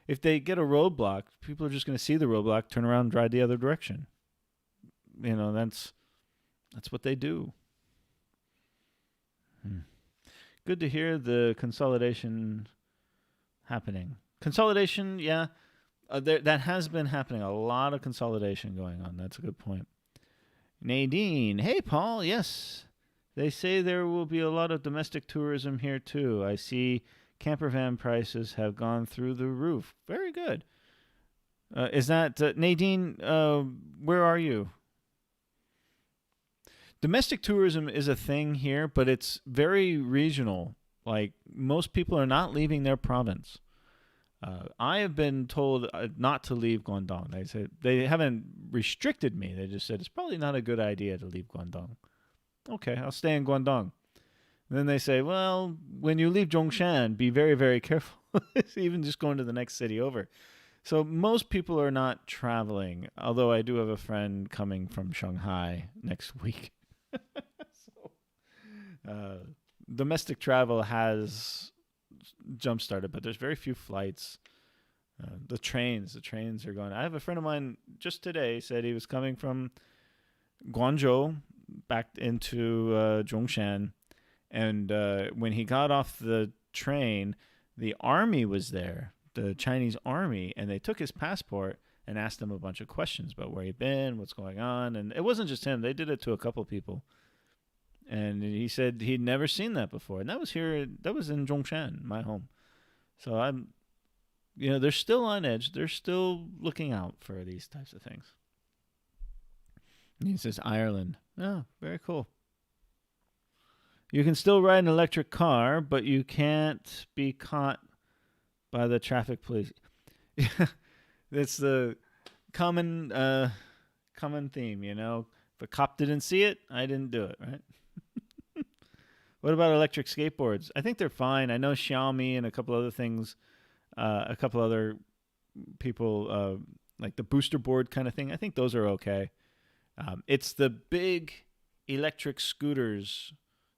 A: If they get a roadblock, people are just going to see the roadblock, turn around and drive the other direction. That's what they do. Good to hear the consolidation happening. Consolidation, yeah, that has been happening. A lot of consolidation going on. That's a good point. Nadine, hey Paul, yes. They say there will be a lot of domestic tourism here too. I see camper van prices have gone through the roof. Very good. Is that Nadine? Where are you? Domestic tourism is a thing here, but it's very regional. Like most people are not leaving their province. I have been told not to leave Guangdong. They said they haven't restricted me. They just said it's probably not a good idea to leave Guangdong. Okay, I'll stay in Guangdong. And then they say, well, when you leave Zhongshan, be very, very careful. Even just going to the next city over. So most people are not traveling, although I do have a friend coming from Shanghai next week. Domestic travel has jump-started, but there's very few flights. The trains are going. I have a friend of mine just today said he was coming from Guangzhou back into Zhongshan, and when he got off the train, the army was there, the Chinese army, and they took his passport and asked him a bunch of questions about where he'd been, what's going on, and it wasn't just him. They did it to a couple people. And he said he'd never seen that before. And that was in Zhongshan, my home. So they're still on edge. They're still looking out for these types of things. And he says Ireland. Oh, very cool. You can still ride an electric car, but you can't be caught by the traffic police. It's the common theme, If a cop didn't see it, I didn't do it, right? What about electric skateboards? I think they're fine. I know Xiaomi and a couple other things, a couple other people, like the booster board kind of thing. I think those are okay. It's the big electric scooters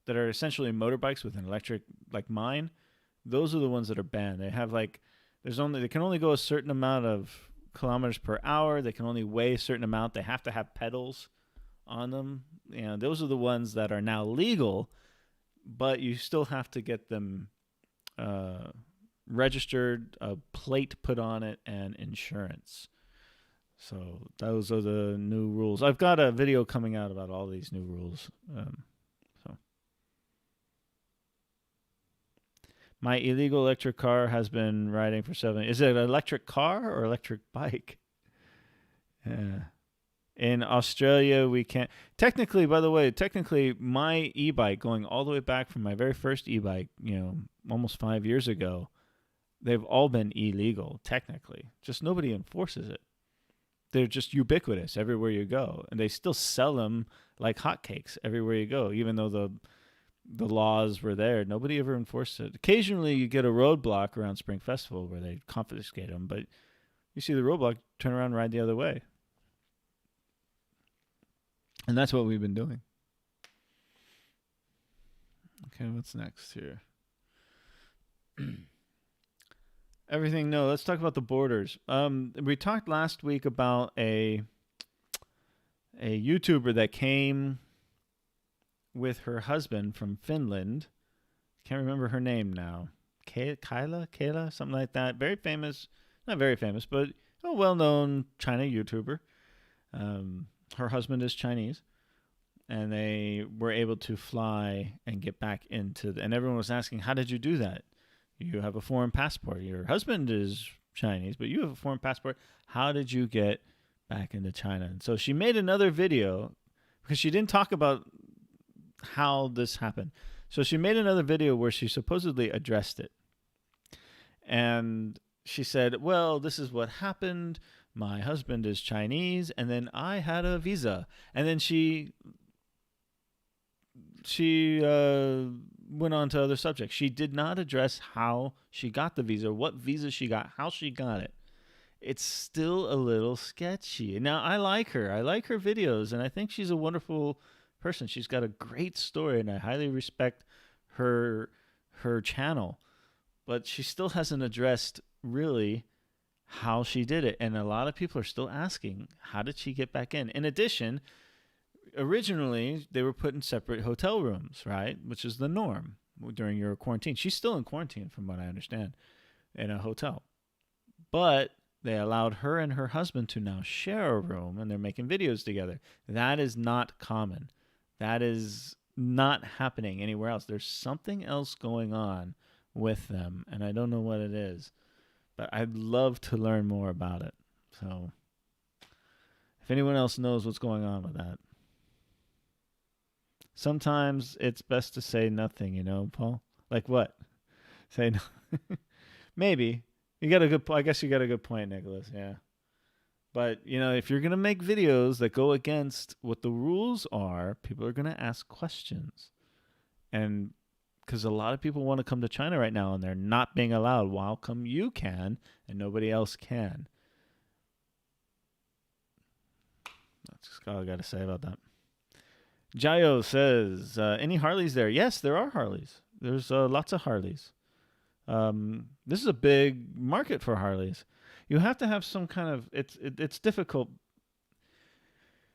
A: that are essentially motorbikes with an electric, like mine. Those are the ones that are banned. They have they can only go a certain amount of kilometers per hour. They can only weigh a certain amount. They have to have pedals on them. Those are the ones that are now legal, but you still have to get them registered, a plate put on it, and insurance. So those are the new rules. I've got a video coming out about all these new rules. My illegal electric car has been riding for 7 years. Is it an electric car or electric bike? Yeah. In Australia, we can't. Technically, my e-bike, going all the way back from my very first e-bike, almost 5 years ago, they've all been illegal, technically. Just nobody enforces it. They're just ubiquitous everywhere you go. And they still sell them like hotcakes everywhere you go, even though the laws were there. Nobody ever enforced it. Occasionally, you get a roadblock around Spring Festival where they confiscate them, but you see the roadblock, turn around and ride the other way. And that's what we've been doing. Okay, what's next here? Everything, no, let's talk about the borders. We talked last week about a YouTuber that came with her husband from Finland. Can't remember her name now. Kayla, something like that. Very famous, not very famous, but a well-known China YouTuber. Her husband is Chinese, and they were able to fly and get back and everyone was asking, how did you do that? You have a foreign passport. Your husband is Chinese, but you have a foreign passport. How did you get back into China? And so she made another video because she didn't talk about how this happened. So she made another video where she supposedly addressed it. And she said, well, this is what happened. My husband is Chinese, and then I had a visa. And then she went on to other subjects. She did not address how she got the visa, what visa she got, how she got it. It's still a little sketchy. Now, I like her. I like her videos, and I think she's a wonderful person. She's got a great story, and I highly respect her channel. But she still hasn't addressed really how she did it. And a lot of people are still asking, how did she get back in? In addition, originally they were put in separate hotel rooms, right? Which is the norm. during your quarantine. She's still in quarantine, from what I understand, in a hotel. But they allowed her and her husband to now share a room, and they're making videos together. That is not common. That is not happening anywhere else. There's something else going on with them, and I don't know what it is. But I'd love to learn more about it. So if anyone else knows what's going on with that. Sometimes it's best to say nothing, Paul? Like what? Say no. Maybe. I guess you got a good point, Nicholas. Yeah. But, if you're going to make videos that go against what the rules are, people are going to ask questions. And because a lot of people want to come to China right now and they're not being allowed. Well, how come you can and nobody else can? That's just all I got to say about that. Jayo says, any Harleys there? Yes, there are Harleys. There's lots of Harleys. This is a big market for Harleys. You have to have some kind of, it's difficult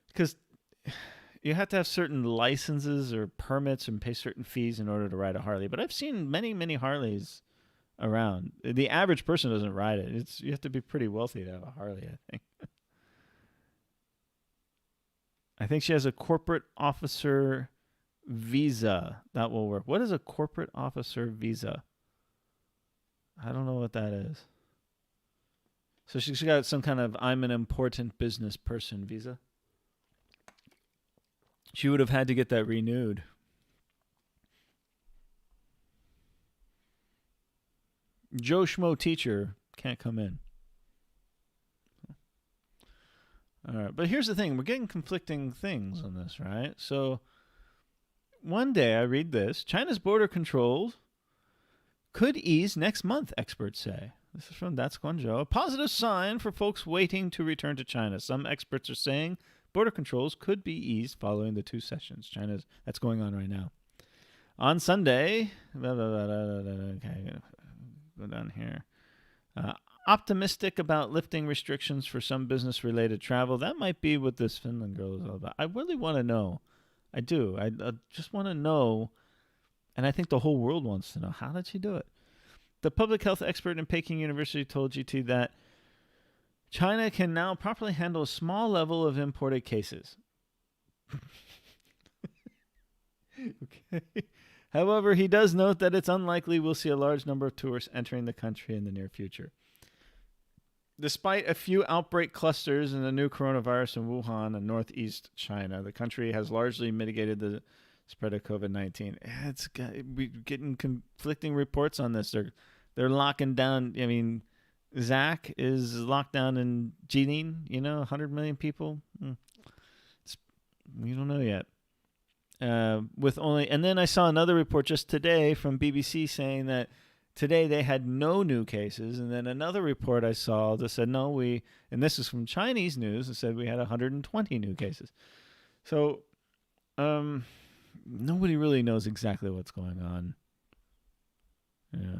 A: because you have to have certain licenses or permits and pay certain fees in order to ride a Harley. But I've seen many, many Harleys around. The average person doesn't ride it. You have to be pretty wealthy to have a Harley, I think. I think she has a corporate officer visa. That will work. What is a corporate officer visa? I don't know what that is. So she's got some kind of I'm an important business person visa. She would have had to get that renewed. Joe Schmo teacher can't come in. All right, but here's the thing. We're getting conflicting things on this, right? So one day I read this. China's border controls could ease next month, experts say. This is from That's Guangzhou. A positive sign for folks waiting to return to China. Some experts are saying border controls could be eased following the 2 sessions. That's going on right now. On Sunday, okay, go down here. Optimistic about lifting restrictions for some business-related travel. That might be what this Finland girl is all about. I really want to know. I do. I just want to know, and I think the whole world wants to know. How did she do it? The public health expert in Peking University told GT that China can now properly handle a small level of imported cases. Okay. However, he does note that it's unlikely we'll see a large number of tourists entering the country in the near future. Despite a few outbreak clusters in the new coronavirus in Wuhan and northeast China, the country has largely mitigated the spread of COVID-19. We're getting conflicting reports on this. They're locking down. I mean, Zach is locked down in Jilin, 100 million people. We don't know yet. And then I saw another report just today from BBC saying that today they had no new cases, and then another report I saw that said and this is from Chinese news, that said we had 120 new cases. So, nobody really knows exactly what's going on. Yeah.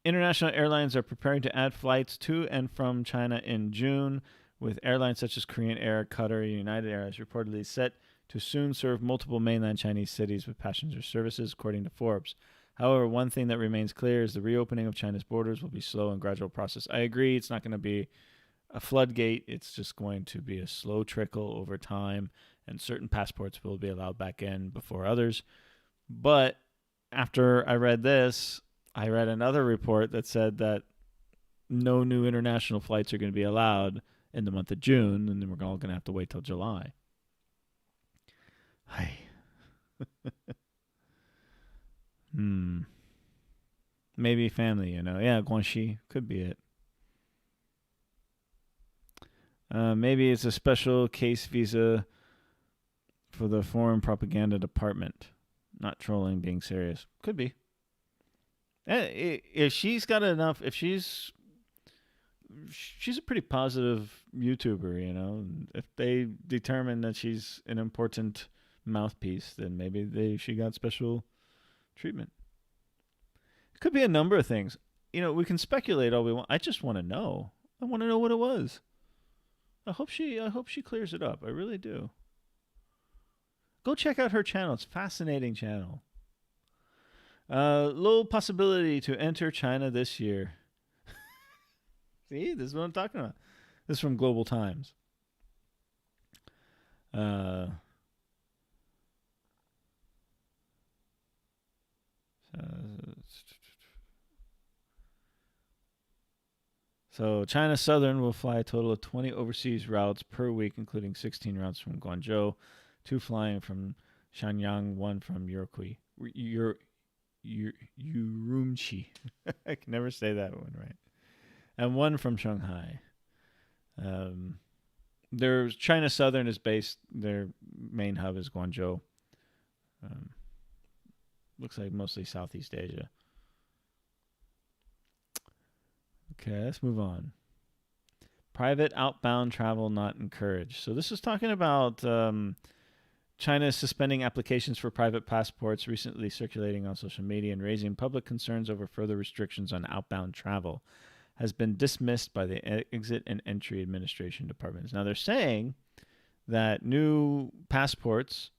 A: International airlines are preparing to add flights to and from China in June, with airlines such as Korean Air, Qatar, and United Airlines reportedly set to soon serve multiple mainland Chinese cities with passenger services, according to Forbes. However, one thing that remains clear is the reopening of China's borders will be slow and gradual process. I agree. It's not going to be a floodgate. It's just going to be a slow trickle over time, and certain passports will be allowed back in before others. But after I read this, I read another report that said that no new international flights are going to be allowed in the month of June, and then we're all going to have to wait till July. Hi. Maybe family, Yeah, Guangxi could be it. Maybe it's a special case visa for the foreign propaganda department. Not trolling, being serious. Could be. If she's got enough, if she's a pretty positive YouTuber, If they determine that she's an important mouthpiece, then maybe she got special treatment. It could be a number of things. We can speculate all we want. I just want to know. I want to know what it was. I hope she clears it up. I really do. Go check out her channel. It's a fascinating channel. Low possibility to enter China this year. See, this is what I'm talking about. This is from Global Times. Uh, so China Southern will fly a total of 20 overseas routes per week, including 16 routes from Guangzhou, 2 flying from Shenyang, 1 from Urumqi. I can never say that one right. And 1 from Shanghai. Their China Southern is based. Their main hub is Guangzhou. Um, looks like mostly Southeast Asia. Okay, let's move on. Private outbound travel not encouraged. So this is talking about China is suspending applications for private passports recently circulating on social media and raising public concerns over further restrictions on outbound travel. Has been dismissed by the Exit and Entry Administration departments. Now they're saying that new passports,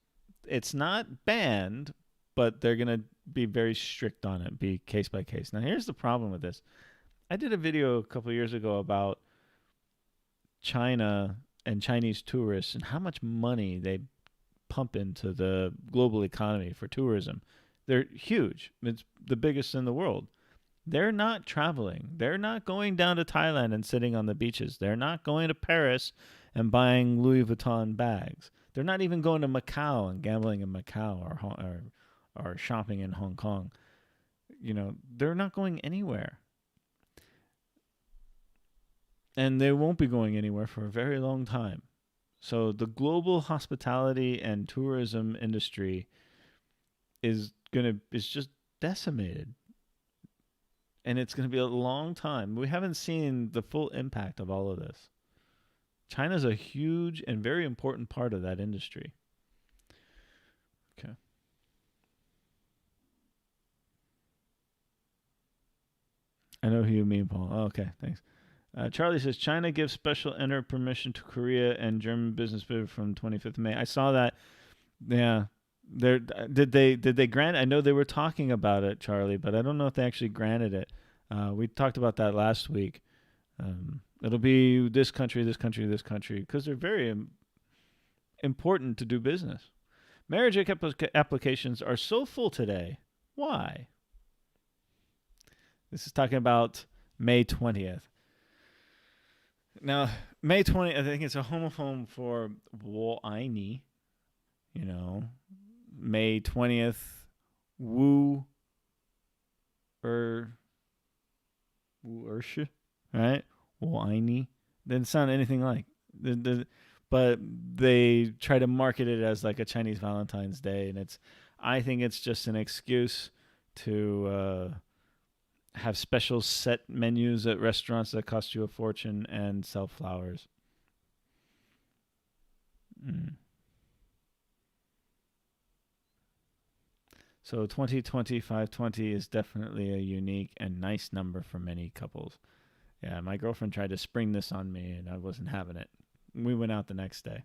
A: it's not banned, but they're going to be very strict on it, be case by case. Now here's the problem with this. I did a video a couple of years ago about China and Chinese tourists and how much money they pump into the global economy for tourism. They're huge. It's the biggest in the world. They're not traveling. They're not going down to Thailand and sitting on the beaches. They're not going to Paris and buying Louis Vuitton bags. They're not even going to Macau and gambling in Macau or shopping in Hong Kong. You know, they're not going anywhere. And they won't be going anywhere for a very long time. So the global hospitality and tourism industry is just decimated. And it's going to be a long time. We haven't seen the full impact of all of this. China's a huge and very important part of that industry. Okay. I know who you mean, Paul. Oh, okay, thanks. Charlie says China gives special enter permission to Korea and German business from 25th of May. I saw that. Yeah. Did they grant? I know they were talking about it, Charlie, but I don't know if they actually granted it. We talked about that last week. It'll be this country, this country, this country, because they're very important to do business. Marriage applications are so full today. Why? This is talking about May 20th. Now, May 20th, I think it's a homophone for Wo Aini. You know, May 20th, Wu Ursha, right? Wo Aini. Didn't sound anything like. But they try to market it as like a Chinese Valentine's Day, and I think it's just an excuse to have special set menus at restaurants that cost you a fortune and sell flowers. So 2020 is definitely a unique and nice number for many couples. Yeah, my girlfriend tried to spring this on me, and I wasn't having it. We went out the next day.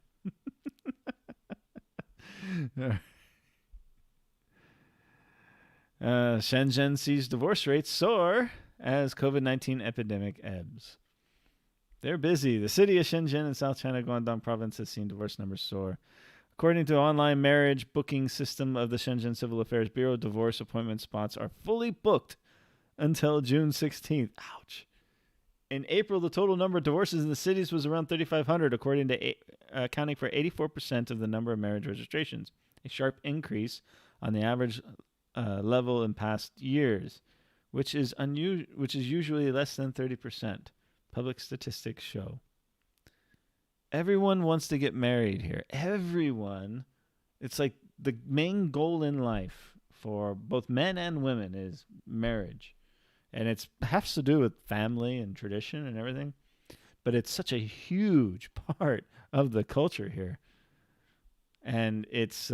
A: Shenzhen sees divorce rates soar as COVID-19 epidemic ebbs. They're busy. The city of Shenzhen in South China Guangdong province has seen divorce numbers soar. According to online marriage booking system of the Shenzhen Civil Affairs Bureau, divorce appointment spots are fully booked until June 16th. Ouch. In April, the total number of divorces in the cities was around 3,500, accounting for 84% of the number of marriage registrations, a sharp increase on the average level in past years, which is usually less than 30%. Public statistics show. Everyone wants to get married here. Everyone. It's like the main goal in life for both men and women is marriage. And it has to do with family and tradition and everything. But it's such a huge part of the culture here. And it's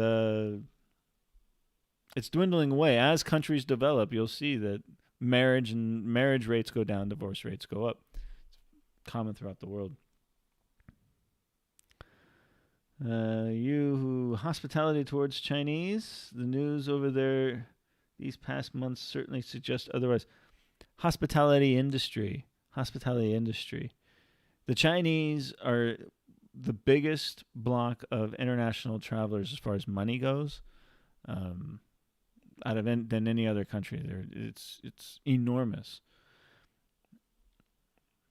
A: dwindling away. As countries develop, you'll see that marriage rates go down, divorce rates go up. It's common throughout the world. Hospitality towards Chinese. The news over there These past months certainly suggest otherwise. Hospitality industry. Hospitality industry. The Chinese are the biggest block of international travelers as far as money goes, out of than any other country. It's enormous.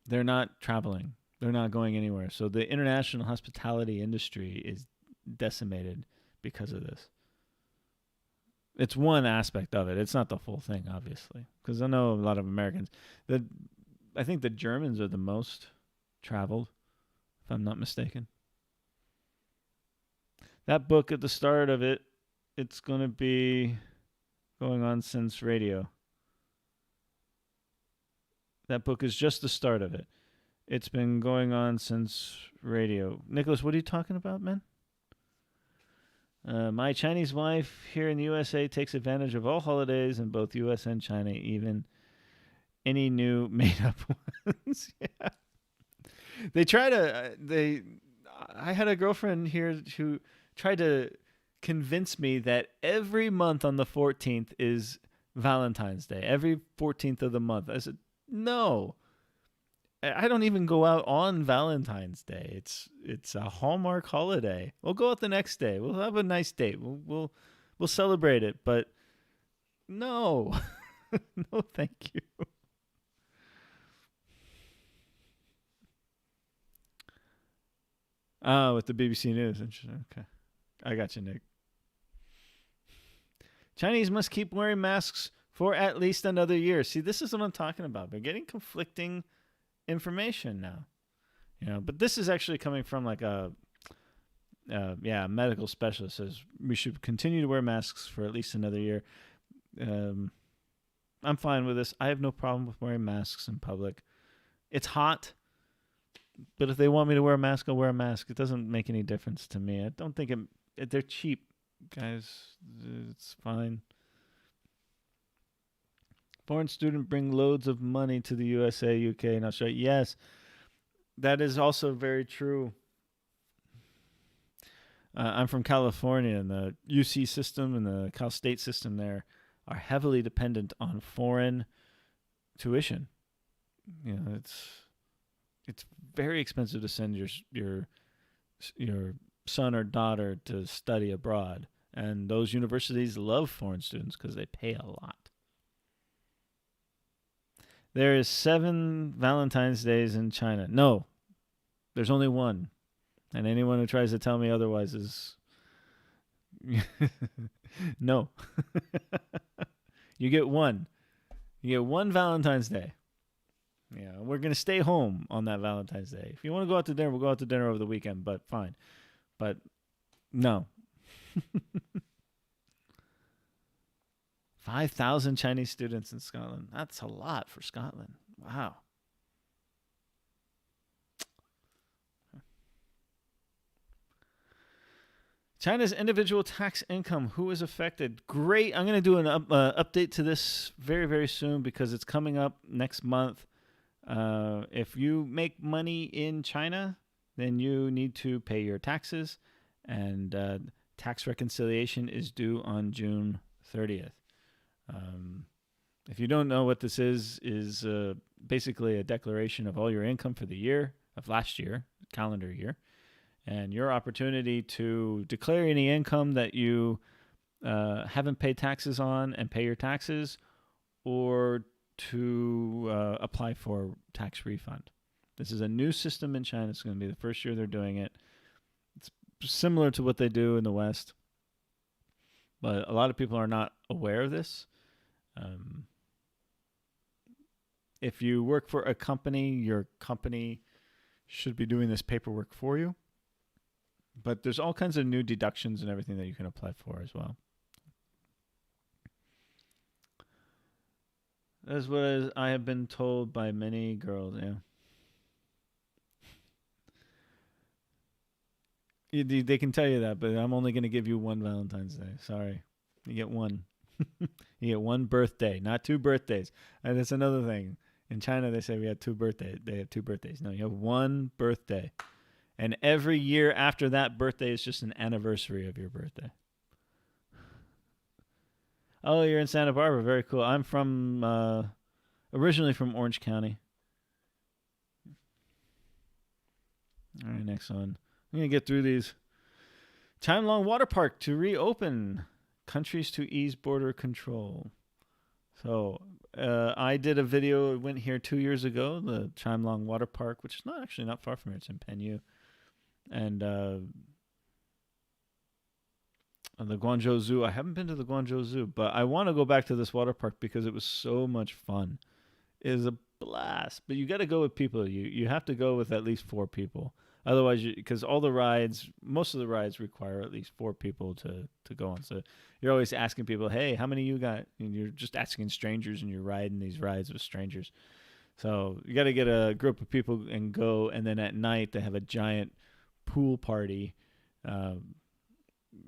A: They're not traveling. They're not going anywhere. So the international hospitality industry is decimated because of this. It's one aspect of it. It's not the full thing, obviously, because I know a lot of Americans. I think the Germans are the most traveled, if I'm not mistaken. That book at the start of it, it's going to be going on since radio. That book is just the start of it. It's been going on since radio. Nicholas, what are you talking about, man? My Chinese wife here in the USA takes advantage of all holidays in both US and China, even any new made-up ones. Yeah. They try to. I had a girlfriend here who tried to convince me that every month on the 14th is Valentine's Day. Every 14th of the month. I said, no. I don't even go out on Valentine's Day. It's a Hallmark holiday. We'll go out the next day. We'll have a nice date. We'll celebrate it. But no, no, thank you. Oh, with the BBC News. Interesting. Okay, I got you, Nick. Chinese must keep wearing masks for at least another year. See, this is what I'm talking about. They're getting conflicting information now, but this is actually coming from like a medical specialist says we should continue to wear masks for at least another year. I'm fine with this. I have no problem with wearing masks in public. It's hot, but if they want me to wear a mask, I'll wear a mask. It doesn't make any difference to me. I don't think they're cheap, guys. It's fine. Foreign student bring loads of money to the USA, UK, and Australia. Yes, that is also very true. I'm from California, and the UC system and the Cal State system there are heavily dependent on foreign tuition. It's very expensive to send your son or daughter to study abroad, and those universities love foreign students because they pay a lot. There is 7 Valentine's Days in China. No, there's only one. And anyone who tries to tell me otherwise is... no. You get one. You get one Valentine's Day. Yeah, we're going to stay home on that Valentine's Day. If you want to go out to dinner, we'll go out to dinner over the weekend, but fine. But no. 5,000 Chinese students in Scotland. That's a lot for Scotland. Wow. China's individual tax income. Who is affected? Great. I'm going to do an update to this very, very soon because it's coming up next month. If you make money in China, then you need to pay your taxes. And tax reconciliation is due on June 30th. If you don't know what this is basically a declaration of all your income for the year of last year, calendar year, and your opportunity to declare any income that you haven't paid taxes on and pay your taxes, or to apply for tax refund. This is a new system in China. It's going to be the first year they're doing it. It's similar to what they do in the West, but a lot of people are not aware of this. If you work for a company, your company should be doing this paperwork for you. But there's all kinds of new deductions and everything that you can apply for as well. That's what I have been told by many girls, yeah. They can tell you that, but I'm only going to give you one Valentine's Day. Sorry. You get one. You get one birthday, not 2 birthdays. And that's another thing. In China, they say we have 2 birthdays. They have 2 birthdays. No, you have one birthday. And every year after that birthday is just an anniversary of your birthday. Oh, you're in Santa Barbara. Very cool. I'm from originally from Orange County. All right, next one. I'm gonna get through these. Time-long water park to reopen. Countries to ease border control. So I did a video. It went here 2 years ago. The Time-long water park, which is not actually not far from here. It's in Penyu, and the Guangzhou Zoo. I haven't been to the Guangzhou Zoo, but I want to go back to this water park because it was so much fun. It is a blast, but you got to go with people. You have to go with at least 4 people. Otherwise, because all the rides, most of the rides require at least 4 people to go on. So you're always asking people, "Hey, how many you got?" And you're just asking strangers, and you're riding these rides with strangers. So you got to get a group of people and go. And then at night they have a giant pool party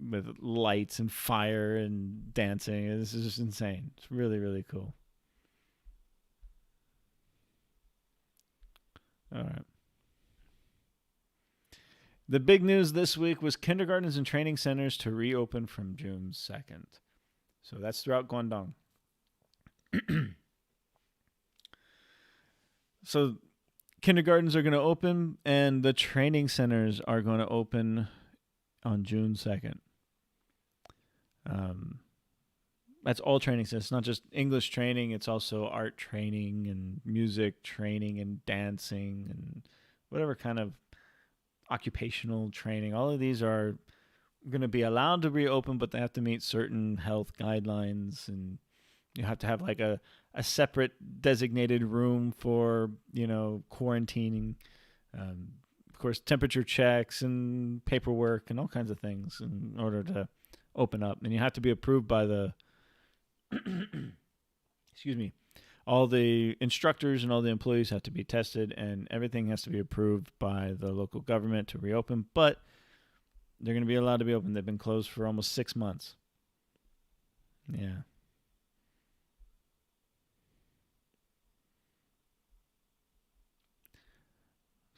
A: with lights and fire and dancing. This is just insane. It's really, really cool. All right. The big news this week was kindergartens and training centers to reopen from June 2nd. So that's throughout Guangdong. So kindergartens are going to open and the training centers are going to open on June 2nd. That's all training centers. It's not just English training. It's also art training and music training and dancing and whatever kind of occupational training. All of these are going to be allowed to reopen, but they have to meet certain health guidelines, and you have to have like a separate designated room for, quarantining. Of course, temperature checks and paperwork and all kinds of things in order to open up. And you have to be approved by the, excuse me, all the instructors and all the employees have to be tested, and everything has to be approved by the local government to reopen. But they're going to be allowed to be open. They've been closed for almost 6 months. Yeah.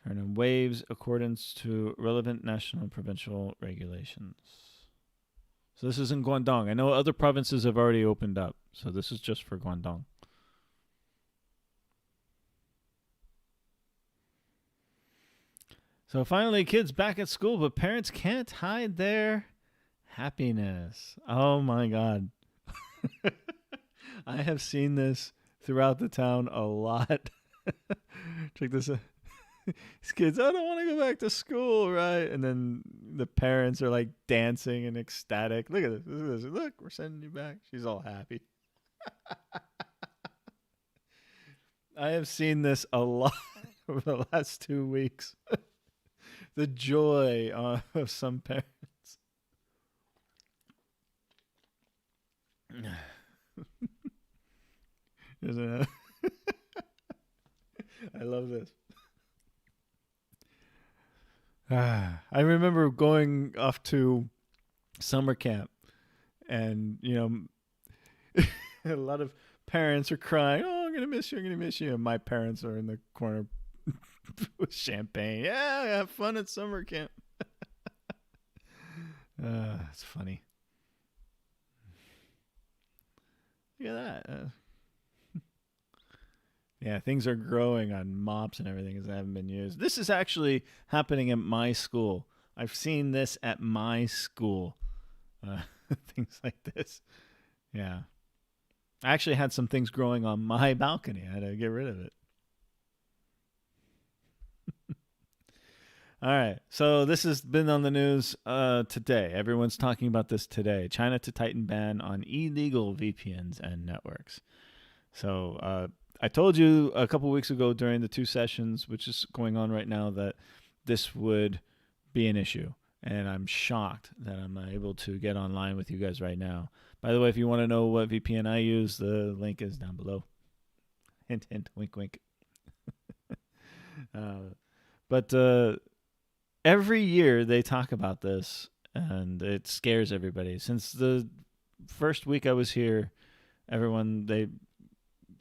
A: Turn in waves accordance to relevant national and provincial regulations. So this is in Guangdong. I know other provinces have already opened up, so this is just for Guangdong. So finally, kids back at school, but parents can't hide their happiness. Oh my God. I have seen this throughout the town a lot. Check this out. These kids, I don't want to go back to school, right? And then the parents are like dancing and ecstatic. Look at this. Look at this. Look, we're sending you back. She's all happy. I have seen this a lot over the last 2 weeks. The joy of some parents. Isn't it? I love this. I remember going off to summer camp, and a lot of parents are crying, "Oh, I'm gonna miss you, I'm gonna miss you." And my parents are in the corner with champagne. Yeah, have fun at summer camp. It's funny. Look at that. Yeah, things are growing on mops and everything as they haven't been used. This is actually happening at my school. I've seen this at my school. Things like this. Yeah. I actually had some things growing on my balcony. I had to get rid of it. All right. So this has been on the news today. Everyone's talking about this today. China to tighten ban on illegal VPNs and networks. So I told you a couple weeks ago during the 2 sessions, which is going on right now, that this would be an issue. And I'm shocked that I'm able to get online with you guys right now. By the way, if you want to know what VPN I use, the link is down below. Hint, hint, wink, wink. But every year they talk about this, and it scares everybody. Since the first week I was here, everyone,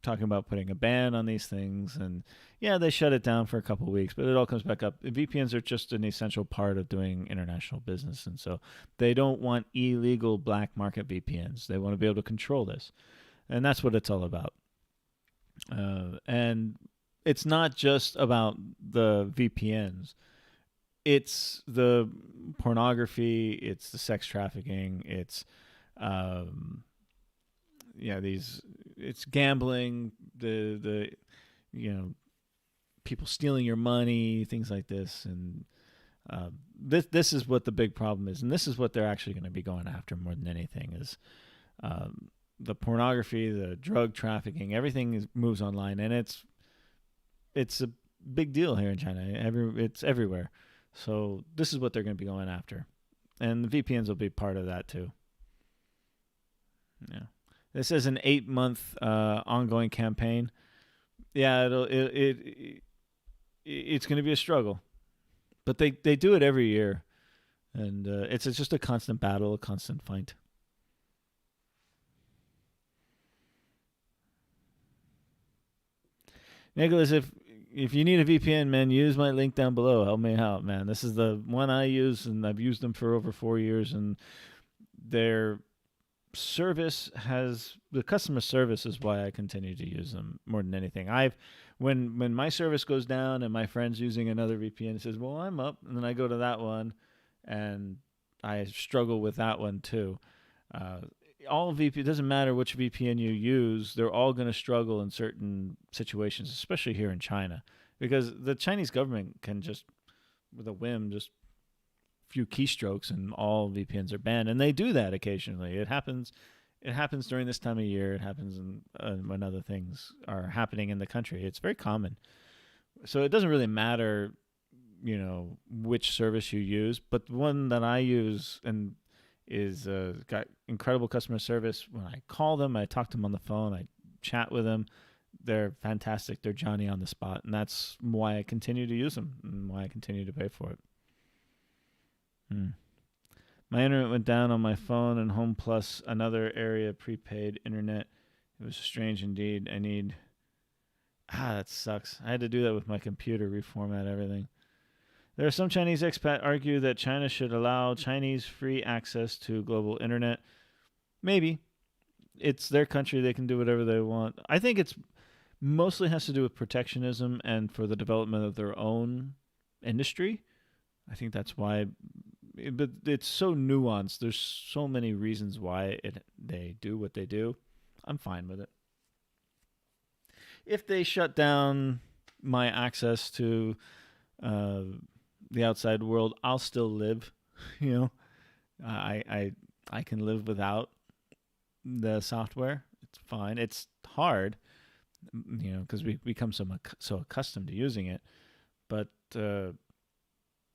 A: talking about putting a ban on these things, and yeah, they shut it down for a couple of weeks, but it all comes back up. VPNs are just an essential part of doing international business, and so they don't want illegal black market VPNs. They want to be able to control this, and that's what it's all about. And it's not just about the VPNs. It's the pornography, it's the sex trafficking, it's these it's gambling, the people stealing your money, things like this, and this is what the big problem is, and this is what they're actually going to be going after more than anything is the pornography, the drug trafficking, everything moves online, and it's a big deal here in China. It's everywhere. So this is what they're going to be going after, and the VPNs will be part of that too. Yeah, this is an 8-month ongoing campaign. Yeah, it's going to be a struggle, but they do it every year, and it's just a constant battle, a constant fight. Nicholas, if you need a VPN, man, use my link down below. Help me out, man. This is the one I use, and I've used them for over 4 years, and their the customer service is why I continue to use them more than anything. When my service goes down and my friend's using another VPN, it says, "Well, I'm up," and then I go to that one, and I struggle with that one too. All VPN, it doesn't matter which VPN you use, they're all going to struggle in certain situations, especially here in China, because the Chinese government can just, with a whim, just a few keystrokes and all VPNs are banned, and they do that occasionally. It happens. It happens during this time of year. It happens when other things are happening in the country. It's very common. So it doesn't really matter, which service you use, but the one that I use and is got incredible customer service. When I call them, I talk to them on the phone, I chat with them. They're fantastic. They're Johnny on the spot, and that's why I continue to use them and why I continue to pay for it. My internet went down on my phone and Home Plus, another area prepaid internet. It was strange indeed. That sucks. I had to do that with my computer, reformat everything. There are some Chinese expats argue that China should allow Chinese free access to global internet. Maybe. It's their country. They can do whatever they want. I think it's mostly has to do with protectionism and for the development of their own industry. I think that's why. But it's so nuanced. There's so many reasons why they do what they do. I'm fine with it. If they shut down my access to the outside world, I'll still live. I can live without the software. It's fine. It's hard, because we become so accustomed to using it. But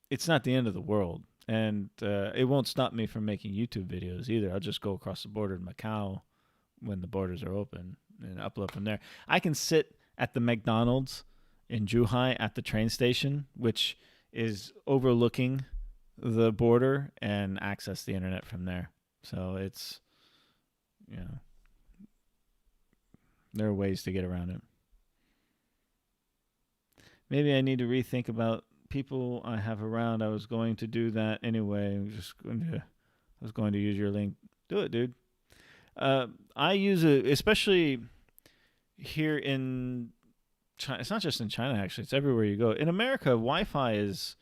A: it's not the end of the world, and it won't stop me from making YouTube videos either. I'll just go across the border to Macau when the borders are open and upload from there. I can sit at the McDonald's in Zhuhai at the train station, which is overlooking the border, and access the internet from there. So it's, there are ways to get around it. Maybe I need to rethink about people I have around. I was going to do that anyway. I was going to use your link. Do it, dude. I use it, especially here in China. It's not just in China, actually. It's everywhere you go. In America, Wi-Fi is,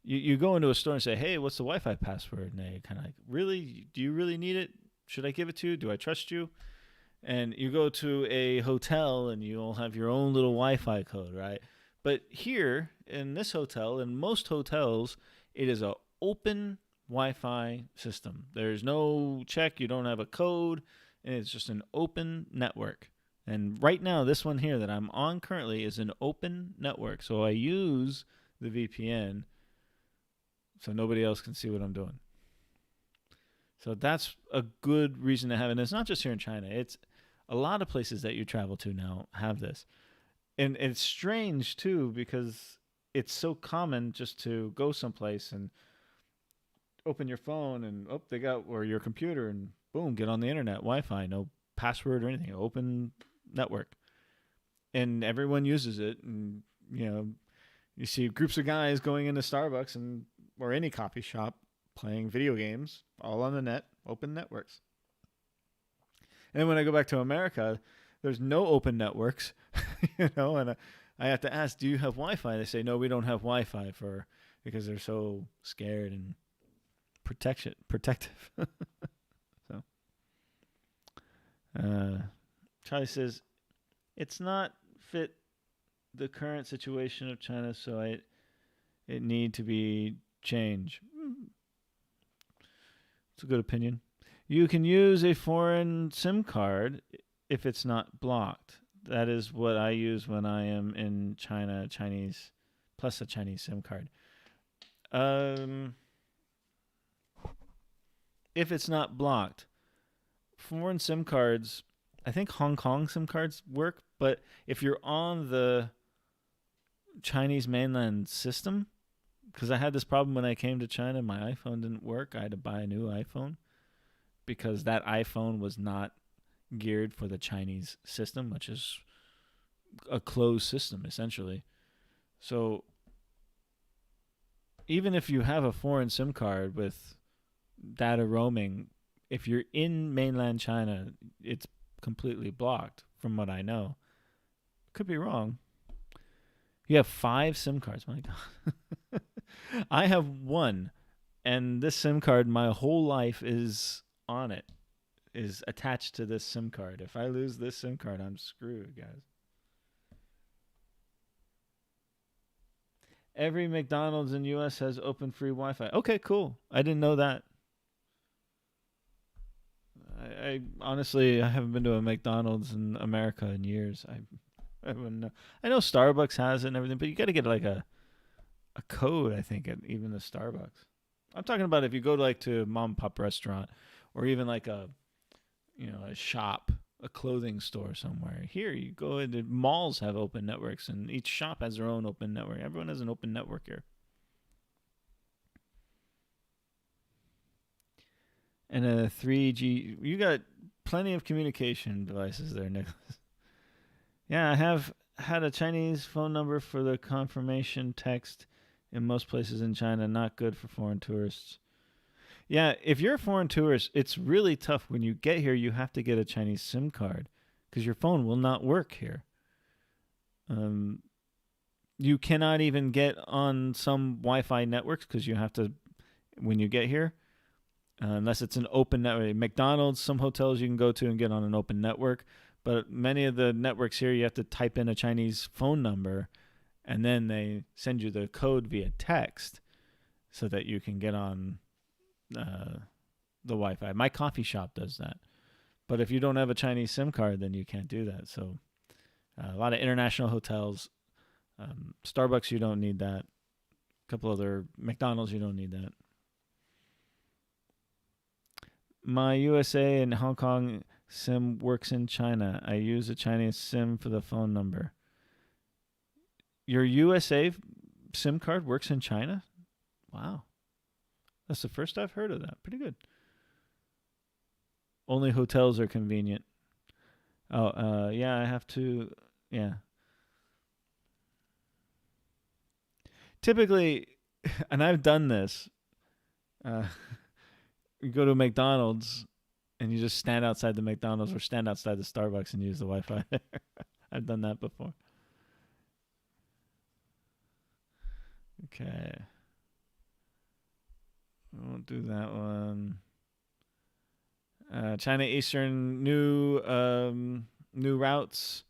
A: you go into a store and say, "Hey, what's the Wi-Fi password?" And they kind of like, "Really? Do you really need it? Should I give it to you? Do I trust you?" And you go to a hotel and you'll have your own little Wi-Fi code, right? But here in this hotel, in most hotels, it is an open Wi-Fi system. There's no check. You don't have a code. And it's just an open network. And right now, this one here that I'm on currently is an open network. So I use the VPN so nobody else can see what I'm doing. So that's a good reason to have it. And it's not just here in China. It's a lot of places that you travel to now have this. And it's strange, too, because it's so common just to go someplace and open your phone and, or your computer and boom, get on the internet, Wi-Fi, no password or anything, open network. and everyone uses it. And you know, you see groups of guys going into Starbucks and or any coffee shop playing video games, all on the net, open networks. And then when I go back to America, there's no open networks, and I have to ask, do you have Wi-Fi? They say, no, we don't have Wi-Fi because they're so scared and protective. So, Charlie says, it's not fit the current situation of China, so it need to be changed. It's a good opinion. You can use a foreign SIM card if it's not blocked. That is what I use when I am in China, Chinese, plus a Chinese SIM card. If it's not blocked, foreign SIM cards, I think Hong Kong SIM cards work, but if you're on the Chinese mainland system, because I had this problem when I came to China, my iPhone didn't work. I had to buy a new iPhone because that iPhone was not geared for the Chinese system, which is a closed system essentially. So even if you have a foreign SIM card with data roaming, if you're in mainland China, it's completely blocked from what I know. Could be wrong. You have 5 SIM cards. My God. I have one, and this SIM card, my whole life is on it, is attached to this SIM card. If I lose this SIM card, I'm screwed, guys. Every McDonald's in U.S. has open free Wi-Fi. Okay, cool. I didn't know that. I honestly, I haven't been to a McDonald's in America in years. I wouldn't know. I know Starbucks has it and everything, but you got to get like a code, I think, at even the Starbucks. I'm talking about if you go to like to a mom and pop restaurant or even like a shop, a clothing store somewhere. Here you go into malls have open networks and each shop has their own open network. Everyone has an open network here. And a 3G, you got plenty of communication devices there, Nicholas. Yeah, I have had a Chinese phone number for the confirmation text in most places in China. Not good for foreign tourists. Yeah, if you're a foreign tourist, it's really tough. When you get here, you have to get a Chinese SIM card because your phone will not work here. You cannot even get on some Wi-Fi networks because you have to, when you get here, unless it's an open network. McDonald's, some hotels you can go to and get on an open network. But many of the networks here, you have to type in a Chinese phone number, and then they send you the code via text so that you can get on the Wi-Fi. My coffee shop does that. But if you don't have a Chinese SIM card, then you can't do that. So a lot of international hotels, Starbucks, you don't need that. A couple other McDonald's, you don't need that. My USA and Hong Kong SIM works in China. I use a Chinese SIM for the phone number. Your USA SIM card works in China? Wow. That's the first I've heard of that. Pretty good. Only hotels are convenient. Oh, yeah, I have to, yeah. Typically, and I've done this, you go to a McDonald's and you just stand outside the McDonald's or stand outside the Starbucks and use the Wi-Fi there. I've done that before. Okay. I won't do that one. China Eastern new routes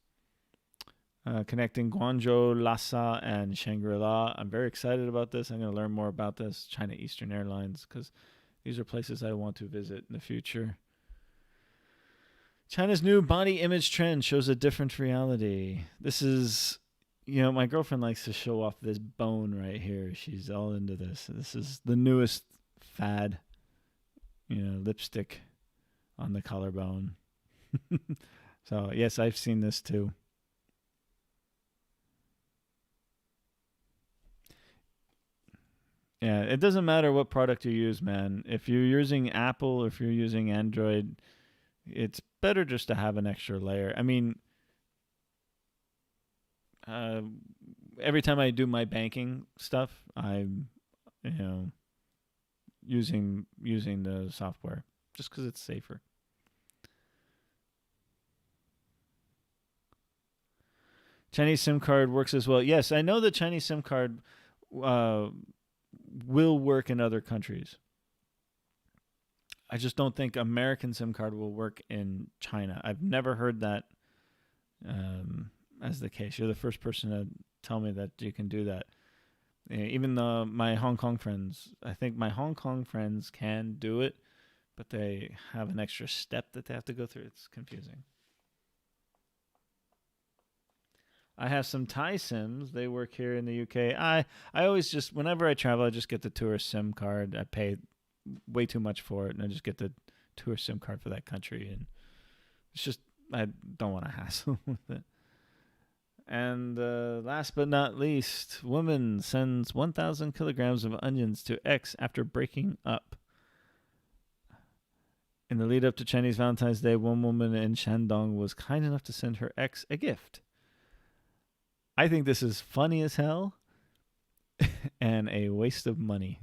A: connecting Guangzhou, Lhasa, and Shangri-La. I'm very excited about this. I'm going to learn more about this. China Eastern Airlines, because these are places I want to visit in the future. China's new body image trend shows a different reality. This is, my girlfriend likes to show off this bone right here. She's all into this. This is the newest fad, lipstick on the collarbone. So, yes, I've seen this too. Yeah, it doesn't matter what product you use, man. If you're using Apple or if you're using Android, it's better just to have an extra layer. I mean, uh, every time I do my banking stuff, I'm, you know, using the software just because it's safer. Chinese SIM card works as well. Yes, I know the Chinese SIM card uh, will work in other countries. I just don't think American SIM card will work in China. I've never heard that as the case. You're the first person to tell me that you can do that. Even my Hong Kong friends, I think my Hong Kong friends can do it, but they have an extra step that they have to go through. It's confusing. I have some Thai Sims. They work here in the UK. I always just, whenever I travel, I just get the tourist SIM card. I pay way too much for it, and I just get the tourist SIM card for that country. And it's just, I don't want to hassle with it. And last but not least, woman sends 1,000 kilograms of onions to ex after breaking up. In the lead up to Chinese Valentine's Day, one woman in Shandong was kind enough to send her ex a gift. I think this is funny as hell and a waste of money.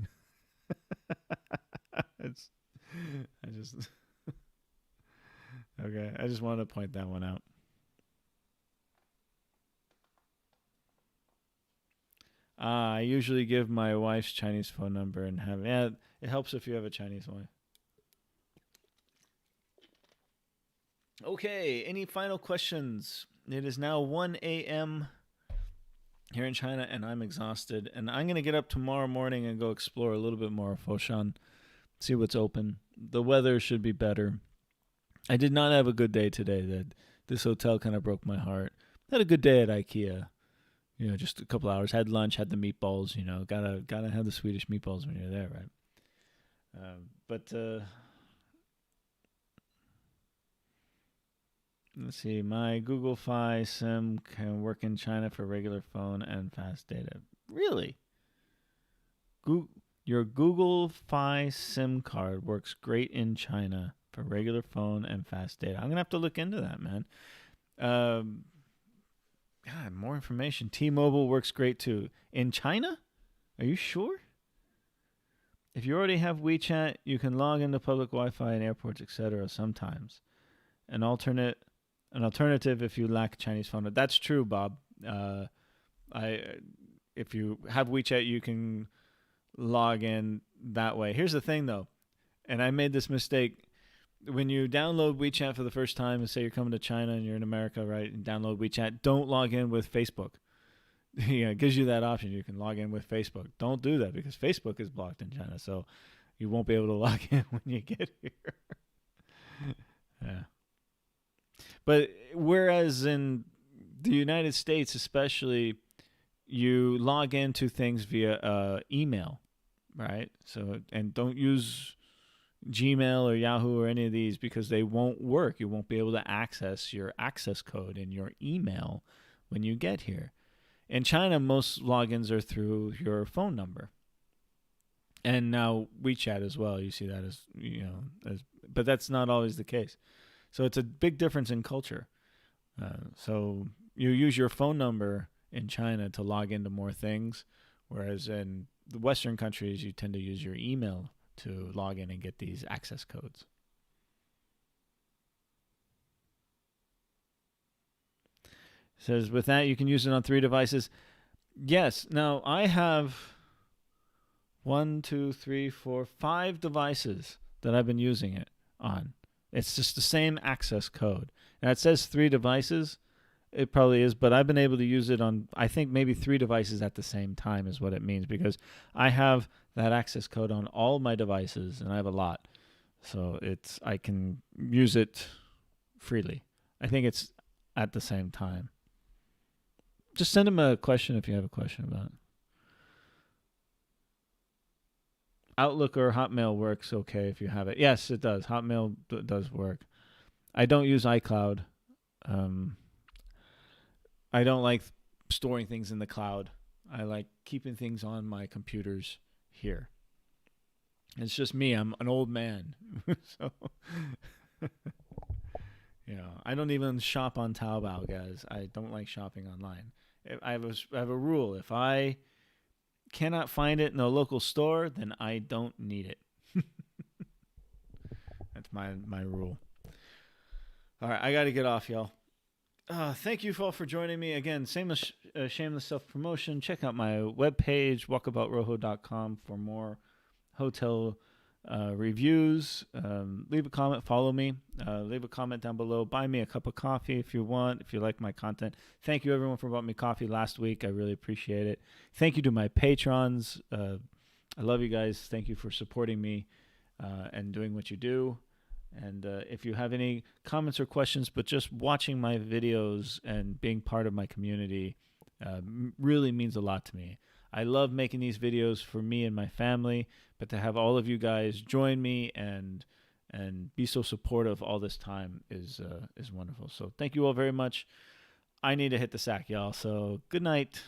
A: Okay, I just wanted to point that one out. I usually give my wife's Chinese phone number and have, yeah, it helps if you have a Chinese wife. Okay, any final questions? It is now 1 a.m. here in China, and I'm exhausted. And I'm going to get up tomorrow morning and go explore a little bit more of Foshan, see what's open. The weather should be better. I did not have a good day today. This hotel kind of broke my heart. Had a good day at IKEA. Just a couple hours. Had lunch, had the meatballs. Gotta have the Swedish meatballs when you're there, right? But let's see. My Google Fi SIM can work in China for regular phone and fast data. Really? Your Google Fi SIM card works great in China for regular phone and fast data. I'm gonna have to look into that, man. God, more information. T-Mobile works great too. In China? Are you sure? If you already have WeChat, you can log into public Wi-Fi in airports, etc. sometimes. An alternative if you lack a Chinese phone. That's true, Bob. If you have WeChat, you can log in that way. Here's the thing, though, and I made this mistake. When you download WeChat for the first time, and say you're coming to China and you're in America, right, and download WeChat, don't log in with Facebook. It gives you that option. You can log in with Facebook. Don't do that because Facebook is blocked in China, so you won't be able to log in when you get here. Yeah. But whereas in the United States, especially, you log into things via email, right? So, and don't use Gmail or Yahoo or any of these because they won't work. You won't be able to access your access code in your email when you get here. In China, most logins are through your phone number. And now WeChat as well. You see that but that's not always the case. So it's a big difference in culture. So you use your phone number in China to log into more things, whereas in the Western countries, you tend to use your email to log in and get these access codes. It says, with that, you can use it on 3 devices. Yes. Now, I have 5 devices that I've been using it on. It's just the same access code. Now, it says 3 devices. It probably is, but I've been able to use it on, I think, maybe 3 devices at the same time is what it means, because I have that access code on all my devices, and I have a lot. So I can use it freely. I think it's at the same time. Just send him a question if you have a question about it. Outlook or Hotmail works okay if you have it. Yes, it does. Hotmail does work. I don't use iCloud. I don't like storing things in the cloud. I like keeping things on my computers here. It's just me. I'm an old man. So, I don't even shop on Taobao, guys. I don't like shopping online. I have a rule. If I cannot find it in a local store, then I don't need it. That's my rule. All right, I got to get off, y'all. Thank you all for joining me again. Shameless self promotion. Check out my webpage, walkaboutrojo.com, for more hotel reviews. Leave a comment, follow me. Leave a comment down below. Buy me a cup of coffee if you want, if you like my content. Thank you, everyone, for buying me coffee last week. I really appreciate it. Thank you to my patrons. I love you guys. Thank you for supporting me and doing what you do. And if you have any comments or questions, but just watching my videos and being part of my community really means a lot to me. I love making these videos for me and my family, but to have all of you guys join me and be so supportive all this time is wonderful. So thank you all very much. I need to hit the sack, y'all. So good night.